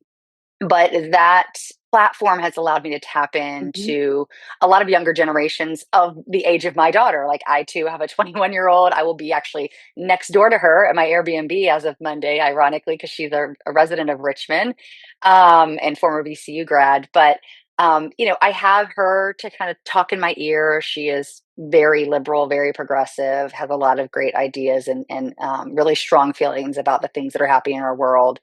but that platform has allowed me to tap Mhm. into a lot of younger generations of the age of my daughter. Like, I too have a 21-year-old. I will be actually next door to her at my Airbnb as of Monday, ironically, because she's a resident of Richmond, and former VCU grad. But you know, I have her to kind of talk in my ear. She is very liberal, very progressive, has a lot of great ideas and really strong feelings about the things that are happening in our world.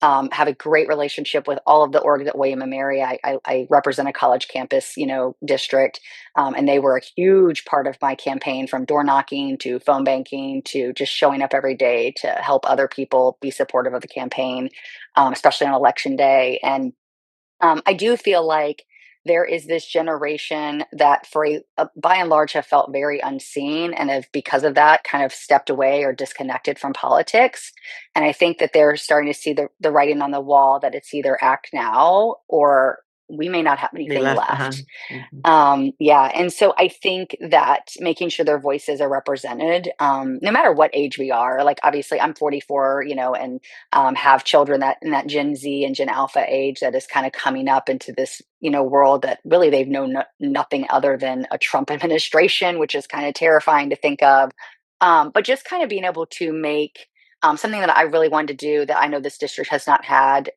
Have a great relationship with all of the orgs at William and Mary. I represent a college campus, you know, district, and they were a huge part of my campaign, from door knocking to phone banking to just showing up every day to help other people be supportive of the campaign, especially on election day. And I do feel like there is this generation that by and large have felt very unseen and have, because of that, kind of stepped away or disconnected from politics. And I think that they're starting to see the writing on the wall that it's either act now or we may not have Be anything left left. behind. Yeah. And so I think that making sure their voices are represented, no matter what age we are, like obviously I'm 44, and have children that in that Gen Z and Gen Alpha age that is kind of coming up into this, world that really they've known nothing other than a Trump administration, which is kind of terrifying to think of. But just kind of being able to make something that I really wanted to do that I know this district has not had,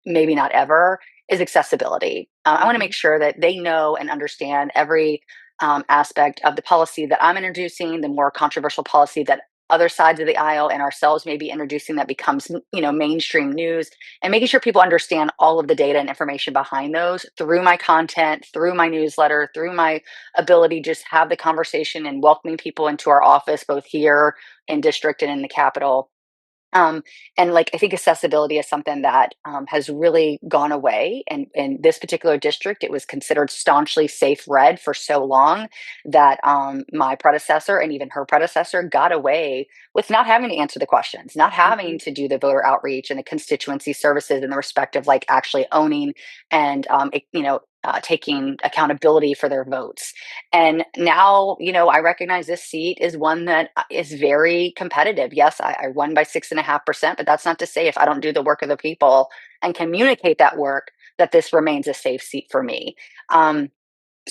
maybe not ever, is accessibility. I want to make sure that they know and understand every aspect of the policy that I'm introducing, the more controversial policy that other sides of the aisle and ourselves may be introducing that becomes, mainstream news, and making sure people understand all of the data and information behind those through my content, through my newsletter, through my ability to just have the conversation and welcoming people into our office, both here in district and in the Capitol. And like, I think accessibility is something that has really gone away. And in this particular district, it was considered staunchly safe red for so long that my predecessor and even her predecessor got away with not having to answer the questions, not having to do the voter outreach and the constituency services in the respect of like actually owning and, taking accountability for their votes. And now, I recognize this seat is one that is very competitive. Yes, I won by 6.5%, but that's not to say if I don't do the work of the people and communicate that work, that this remains a safe seat for me. So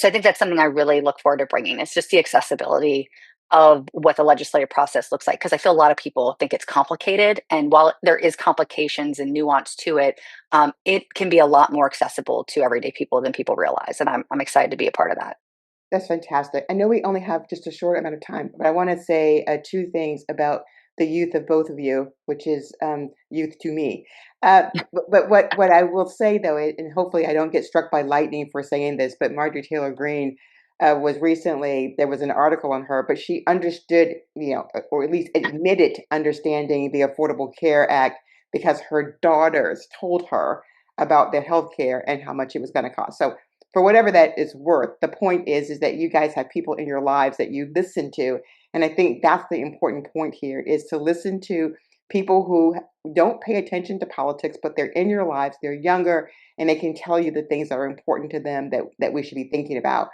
I think that's something I really look forward to bringing. It's just the accessibility of what the legislative process looks like, because I feel a lot of people think it's complicated. And while there is complications and nuance to it, it can be a lot more accessible to everyday people than people realize. And I'm excited to be a part of that. That's fantastic. I know we only have just a short amount of time, but I want to say two things about the youth of both of you, which is youth to me. But what I will say though, and hopefully I don't get struck by lightning for saying this, but Marjorie Taylor Greene was recently, there was an article on her, but she understood, or at least admitted understanding the Affordable Care Act because her daughters told her about their health care and how much it was going to cost. So for whatever that is worth, the point is that you guys have people in your lives that you listen to. And I think that's the important point here, is to listen to people who don't pay attention to politics, but they're in your lives, they're younger, and they can tell you the things that are important to them that we should be thinking about.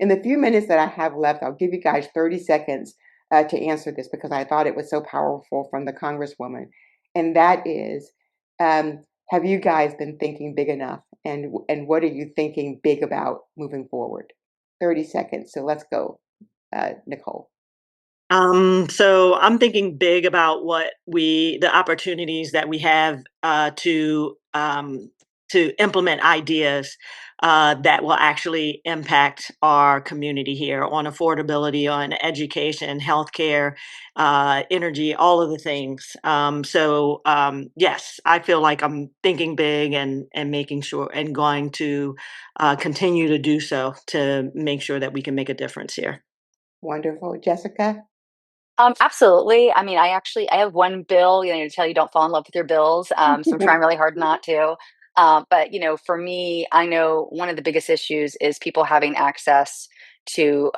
In the few minutes that I have left, I'll give you guys 30 seconds to answer this because I thought it was so powerful from the Congresswoman. And that is, have you guys been thinking big enough? And what are you thinking big about moving forward? 30 seconds. So let's go, Nicole. So I'm thinking big about the opportunities that we have to implement ideas that will actually impact our community here on affordability, on education, healthcare, energy, all of the things. Yes, I feel like I'm thinking big and making sure and going to continue to do so to make sure that we can make a difference here. Wonderful. Jessica? Absolutely. I mean, I have one bill, to tell you don't fall in love with your bills. So I'm trying really hard not to. But, for me, I know one of the biggest issues is people having access to,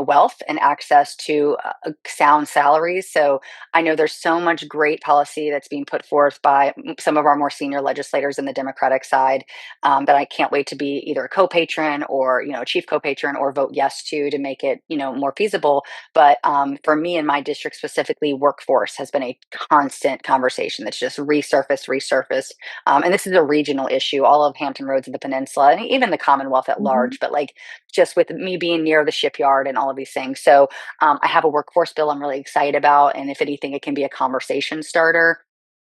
wealth and access to sound salaries. So I know there's so much great policy that's being put forth by some of our more senior legislators in the Democratic side that I can't wait to be either a co-patron or, a chief co-patron or vote yes to make it, more feasible. But for me in my district specifically, workforce has been a constant conversation that's just resurfaced. And this is a regional issue, all of Hampton Roads and the Peninsula, and even the Commonwealth at large. But like just with me being near the shipyard and all of these things. So I have a workforce bill I'm really excited about. And if anything, it can be a conversation starter.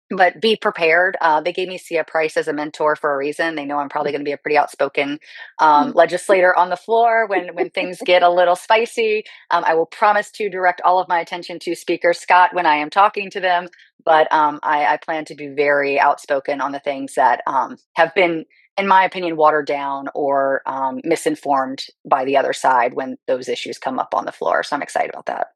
But be prepared. They gave me Sia Price as a mentor for a reason. They know I'm probably going to be a pretty outspoken legislator on the floor when things get a little spicy. I will promise to direct all of my attention to Speaker Scott when I am talking to them. But I plan to be very outspoken on the things that have been, in my opinion, watered down or misinformed by the other side when those issues come up on the floor. So I'm excited about that.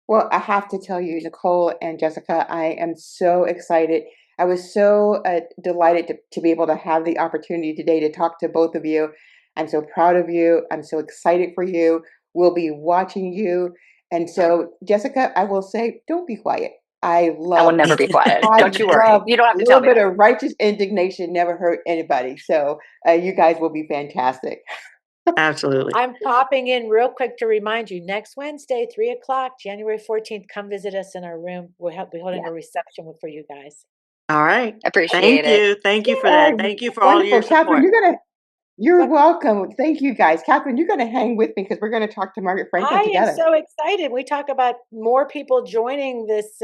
Well, I have to tell you, Nicole and Jessica, I am so excited. I was so delighted to be able to have the opportunity today to talk to both of you. I'm so proud of you. I'm so excited for you. We'll be watching you. And so, Jessica, I will say, don't be quiet. I will never be quiet. I Don't you worry. love You don't have a to tell little me bit that. of righteous indignation never hurt anybody. So you guys will be fantastic. Absolutely. I'm popping in real quick to remind you, next Wednesday, 3:00, January 14th, come visit us in our room. We'll be holding a reception for you guys. All right. Appreciate it. Thank you for Oh, that. Thank you for all wonderful. your Catherine, support. you're welcome. Thank you guys. Catherine, you're going to hang with me because we're going to talk to Margaret Franklin I am together. so excited. We talk about more people joining this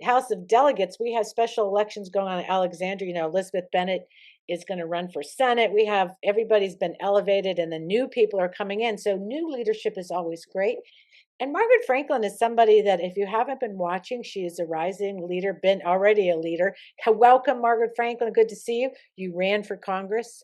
House of Delegates. We have special elections going on in Alexandria. You know, Elizabeth Bennett is going to run for Senate. We have everybody's been elevated and the new people are coming in. So new leadership is always great. And Margaret Franklin is somebody that if you haven't been watching, she is a rising leader, been already a leader. Welcome, Margaret Franklin. Good to see you. You ran for Congress.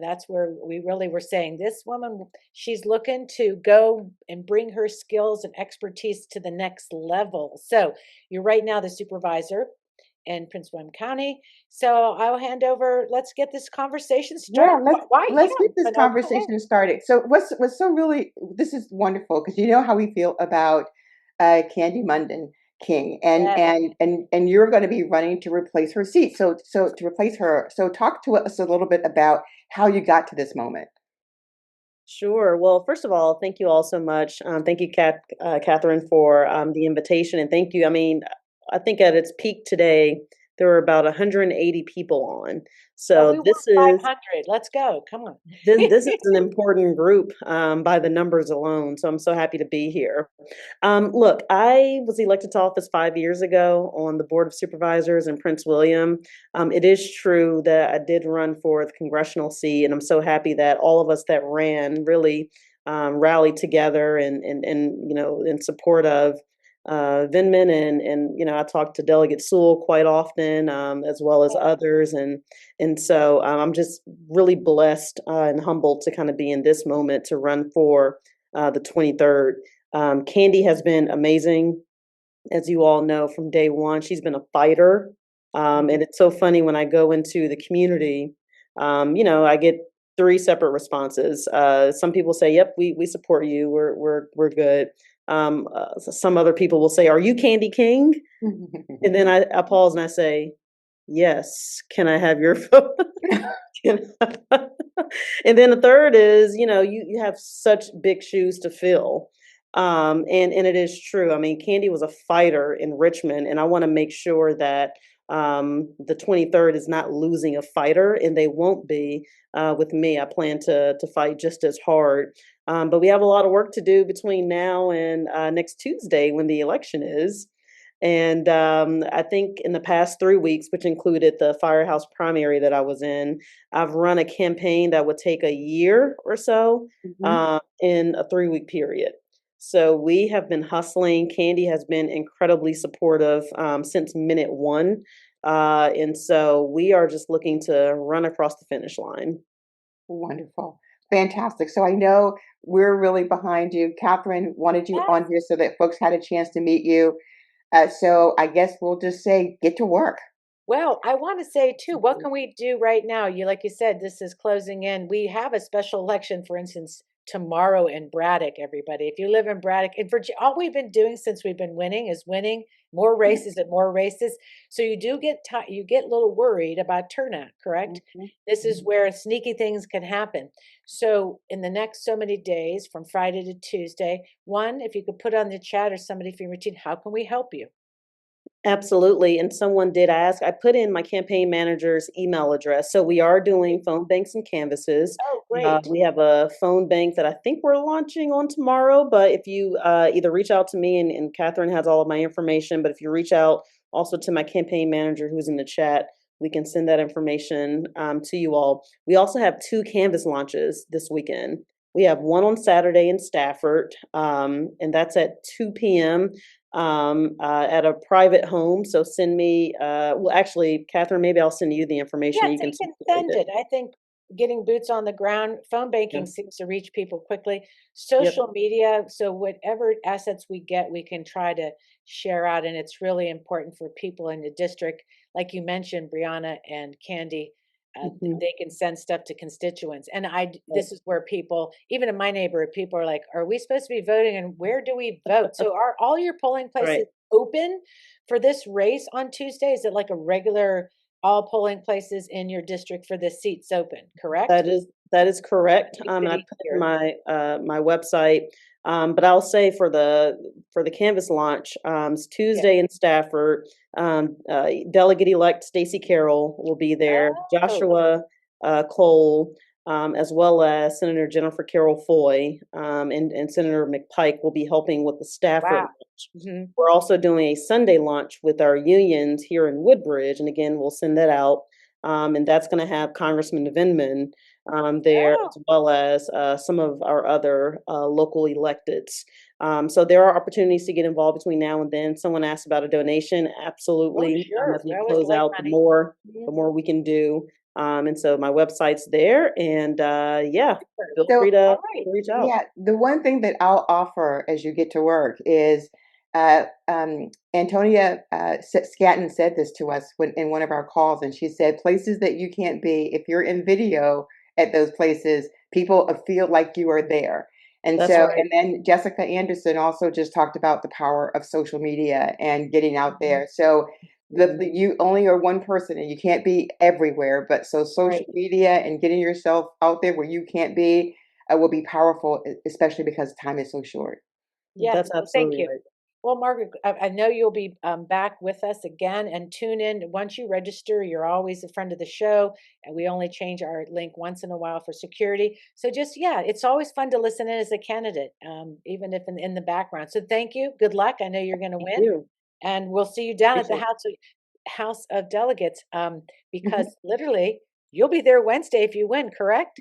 That's where we really were saying this woman, she's looking to go and bring her skills and expertise to the next level. So you're right now the supervisor in Prince William County. So I'll hand over. Let's get this conversation Yeah, started. Why? let's Yeah, get this but, go ahead. conversation started. So what's so really, this is wonderful because you know how we feel about Candy Munden King, and Yes. and you're going to be running to replace her seat. So to replace her. So talk to us a little bit about how you got to this moment. Sure. Well, first of all, thank you all so much. Thank you, Catherine, for the invitation, and thank you. I mean, I think at its peak today, there were about 180 people on. Well, we So want this is 500. Let's go. Come on. this is an important group by the numbers alone. So I'm so happy to be here. Look, I was elected to office 5 years ago on the Board of Supervisors in Prince William. It is true that I did run for the congressional seat, and I'm so happy that all of us that ran really rallied together and you know in support of Vindman and you know I talk to Delegate Sewell quite often as well as others and so I'm just really blessed and humbled to kind of be in this moment to run for the 23rd. Candy has been amazing, as you all know, from day one. She's been a fighter. And it's so funny when I go into the community, you know, I get three separate responses. Some people say, yep, we support you. We're good. Some other people will say, are you Candy King? And then I pause and I say, yes, can I have your vote? And then the third is, you know, you have such big shoes to fill. And it is true. I mean, Candy was a fighter in Richmond, and I want to make sure that the 23rd is not losing a fighter, and they won't be with me. I plan to fight just as hard. But we have a lot of work to do between now and next Tuesday when the election is. And I think in the past 3 weeks, which included the firehouse primary that I was in, I've run a campaign that would take a year or so in a 3 week period. So we have been hustling. Candy has been incredibly supportive since minute one. And so we are just looking to run across the finish line. Wonderful. Fantastic. So I know we're really behind you. Catherine wanted you on here so that folks had a chance to meet you. So I guess we'll just say, get to work. Well, I want to say too, what can we do right now? Like you said, this is closing in. We have a special election, for instance, tomorrow in Braddock, everybody. If you live in Braddock, in Virginia, all we've been doing since we've been winning is winning more races and more races. So you do get you get a little worried about turnout, correct? This is where sneaky things can happen. So in the next so many days, from Friday to Tuesday, one, if you could put on the chat or somebody from your routine, how can we help you? Absolutely. And someone did ask, I put in my campaign manager's email address. So we are doing phone banks and canvases. Oh, great. We have a phone bank that I think we're launching on tomorrow. But if you either reach out to me and Catherine has all of my information, but if you reach out also to my campaign manager who's in the chat, we can send that information to you all. We also have 2 canvas launches this weekend. We have one on Saturday in Stafford, and that's at 2 p.m. At a private home. So send me, well, actually, Catherine, maybe I'll send you the information. Yes, you can send it. I think getting boots on the ground, phone banking seems to reach people quickly. Social media, so whatever assets we get, we can try to share out. And it's really important for people in the district, like you mentioned, Brianna and Candy. Mhm. they can send stuff to constituents. And this is where people, even in my neighborhood, people are like, are we supposed to be voting and where do we vote? So are all your polling places Right. open for this race on Tuesday? Is it like a regular, all polling places in your district for this seats open, correct? That is correct. Big And I city put it here. in my website. But I'll say for the canvas launch, it's Tuesday in Stafford. Delegate-elect Stacey Carroll will be there. Oh, Joshua Cole, as well as Senator Jennifer Carroll Foy, and Senator McPike will be helping with the Stafford wow. launch. Mhm. We're also doing a Sunday launch with our unions here in Woodbridge, and again, we'll send that out. And that's going to have Congressman Vindman there, Oh, as well as some of our other local electeds. So there are opportunities to get involved between now and then. Someone asked about a donation. oh, Absolutely. sure. As we We always close like out, money. the more we can do. And so my website's there, and yeah, feel So, free to All right. reach out. yeah, the one thing that I'll offer as you get to work is Antonia Scatton said this to us in one of our calls, and she said, places that you can't be, if you're in video at those places, people feel like you are there. And That's so, right. and then Jessica Anderson also just talked about the power of social media and getting out there. So, you only are one person and you can't be everywhere, but so social Right. media and getting yourself out there where you can't be will be powerful, especially because time is so short. Yes. That's Well, thank absolutely you. right. Well, Margaret, I know you'll be back with us again and tune in. Once you register, you're always a friend of the show. And we only change our link once in a while for security. So just, yeah, it's always fun to listen in as a candidate, even if in the background. So thank you. Good luck. I know you're going to Thank win. you. And we'll see you down at the Appreciate it. House of Delegates, because literally you'll be there Wednesday if you win, correct?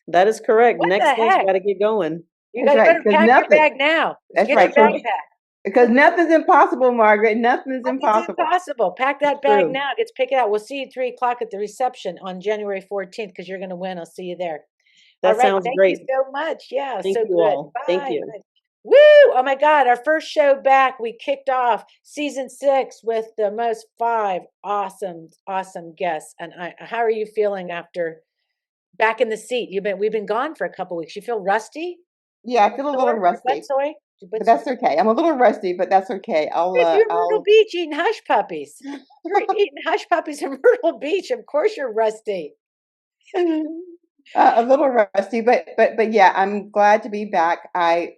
That is correct. What Next the week, heck? got to get going. You That's guys right, better because pack your nothing. bag now. That's Get your right, bag packed. because nothing's impossible, Margaret. Nothing's Nothing's impossible. impossible. Pack that It's bag true. now. Let's pick it out. We'll see you at 3 o'clock at the reception on January 14th because you're going to win. I'll see you there. All That right. sounds Thank you great. so much. Yeah, Thank so you good. all. Thank Bye. you. Bye. Woo! Oh my God. Our first show back. We kicked off season 6 with the most 5 awesome, awesome guests. And how are you feeling after back in the seat? We've been gone for a couple weeks. You feel rusty? Yeah, I feel a little Sore? Your butt rusty, sore? Your but butt that's sore? okay. I'm a little rusty, but that's okay. If you're in Myrtle I'll. Beach eating hush puppies. You're eating hush puppies in Myrtle Beach. Of course you're rusty. A little rusty, but yeah, I'm glad to be back. I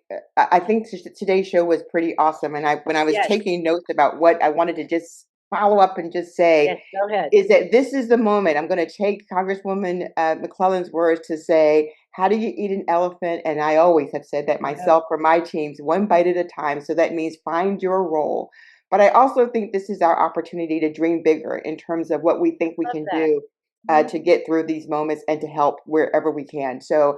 think today's show was pretty awesome, and when I was Yes. taking notes about what I wanted to just follow up and just say Yes, go ahead. is that this is the moment. I'm going to take Congresswoman McClellan's words to say, how do you eat an elephant? And I always have said that myself for my teams, one bite at a time. So that means find your role. But I also think this is our opportunity to dream bigger in terms of what we think we Love can that. do to get through these moments and to help wherever we can. So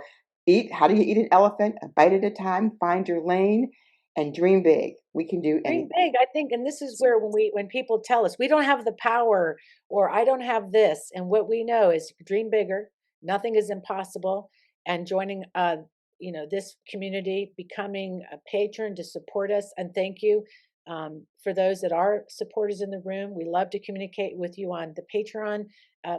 how do you eat an elephant? A bite at a time, find your lane and dream big. We can do Dream anything. big, I think, and this is where when people tell us we don't have the power or I don't have this, and what we know is dream bigger. Nothing is impossible, and joining this community, becoming a patron to support us, and thank you. For those that are supporters in the room, we love to communicate with you on the Patreon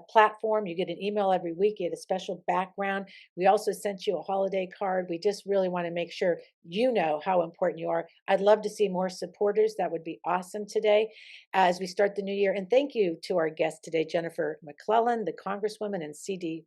platform. You get an email every week, you get a special background. We also sent you a holiday card. We just really want to make sure you know how important you are. I'd love to see more supporters. That would be awesome today as we start the new year. And thank you to our guest today, Jennifer McClellan, the Congresswoman and CD4.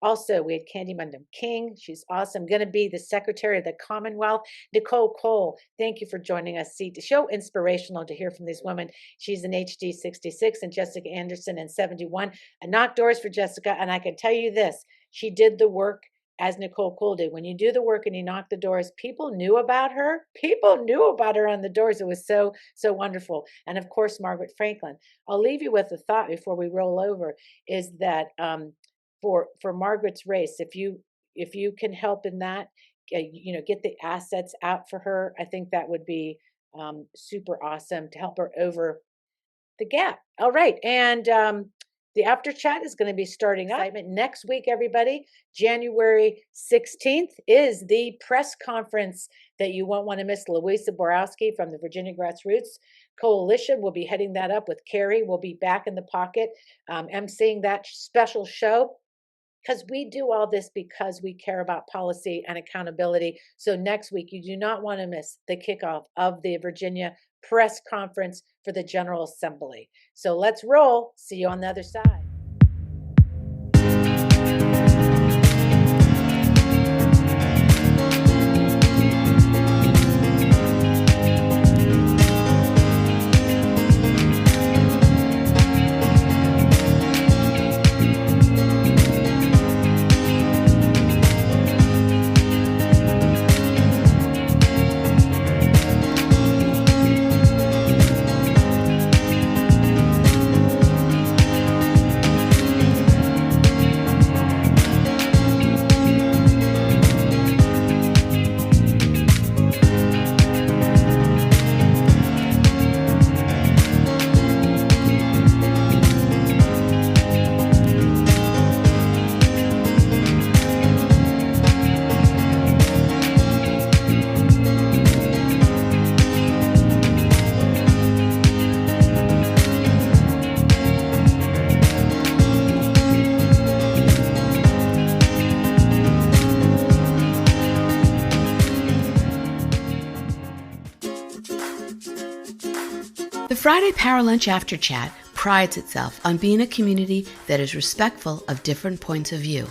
Also, we had Candy Mundham King. She's awesome. Going to be the Secretary of the Commonwealth. Nicole Cole, thank you for joining us. See, so inspirational to hear from these women. She's an HD 66 and Jessica Anderson in 71. I knocked doors for Jessica, and I can tell you this, she did the work as Nicole Cole did. When you do the work and you knock the doors, people knew about her. People knew about her on the doors. It was so, so wonderful. And of course, Margaret Franklin. I'll leave you with a thought before we roll over, is that for Margaret's race, if you can help in that, get the assets out for her, I think that would be super awesome to help her over the gap. All right. And The after chat is going to be starting up next week, everybody. January 16th is the press conference that you won't want to miss. Louisa Borowski from the Virginia Grassroots Coalition will be heading that up with Carrie. We'll be back in the pocket, emceeing that special show. Because we do all this because we care about policy and accountability. So next week, you do not want to miss the kickoff of the Virginia press conference for the General Assembly. So let's roll. See you on the other side. The Friday Power Lunch After Chat prides itself on being a community that is respectful of different points of view.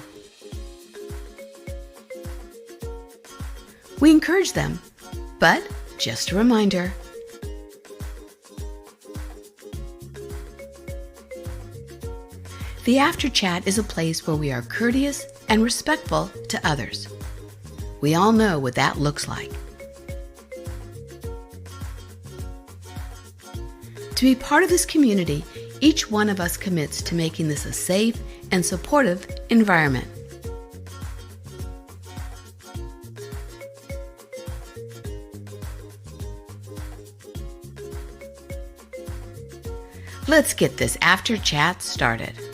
We encourage them, but just a reminder, the After Chat is a place where we are courteous and respectful to others. We all know what that looks like. To be part of this community, each one of us commits to making this a safe and supportive environment. Let's get this after chat started.